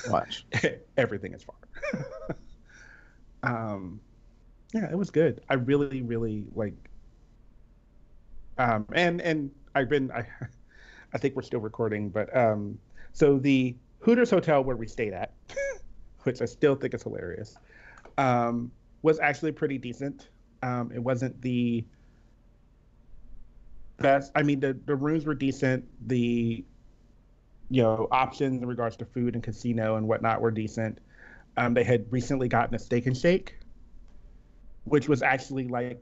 Watch. Everything is far. Yeah, it was good. I really, really like. And I think we're still recording, but so the Hooters hotel where we stayed at, which I still think is hilarious, was actually pretty decent. It wasn't the best. I mean, the rooms were decent. The options in regards to food and casino and whatnot were decent. They had recently gotten a steak and shake, which was actually like,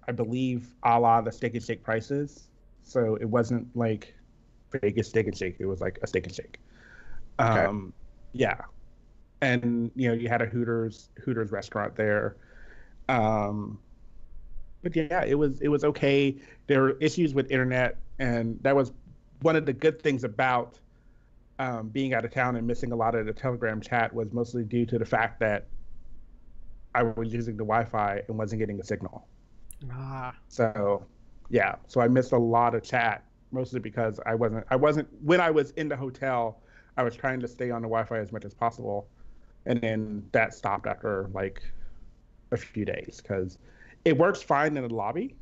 I believe, a la the steak and shake prices. So it wasn't like Vegas steak and shake. It was like a steak and shake. Okay. Yeah, and you had a Hooters restaurant there. But yeah, it was okay. There were issues with internet, and that was one of the good things about being out of town and missing a lot of the Telegram chat, was mostly due to the fact that I was using the Wi-Fi and wasn't getting a signal. So yeah, so I missed a lot of chat, mostly because I wasn't when I was in the hotel, I was trying to stay on the Wi-Fi as much as possible, and then that stopped after like a few days because it works fine in the lobby,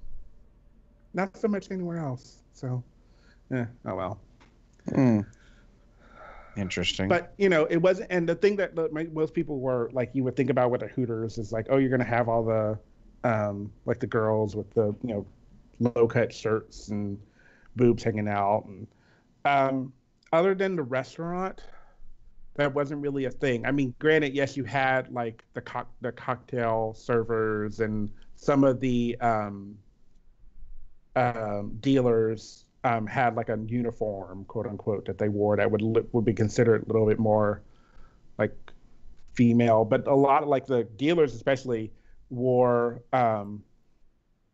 not so much anywhere else. So oh well. Interesting. But it wasn't, and the thing that most people were like, you would think about with the Hooters is like, oh, you're gonna have all the like the girls with the low cut shirts and boobs hanging out, and other than the restaurant, that wasn't really a thing. I mean, granted, yes, you had like the cocktail servers and some of the dealers had like a uniform, quote unquote, that they wore that would be considered a little bit more like female. But a lot of like the dealers especially wore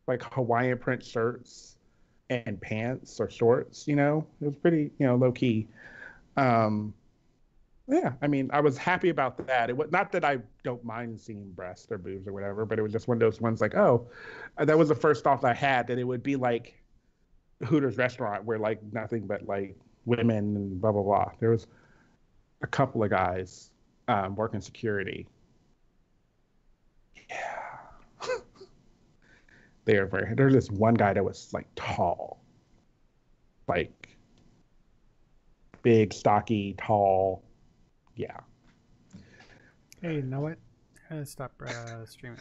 like Hawaiian print shirts and pants or shorts. It was pretty low key. Yeah, I mean, I was happy about that. It was not that I don't mind seeing breasts or boobs or whatever, but it was just one of those ones like, oh, that was the first thought I had, that it would be like Hooters restaurant where like nothing but like women and blah blah blah. There was a couple of guys working security. Yeah, there's this one guy that was like tall, like big, stocky, tall. Yeah. Hey, you know what? I'm gonna stop streaming.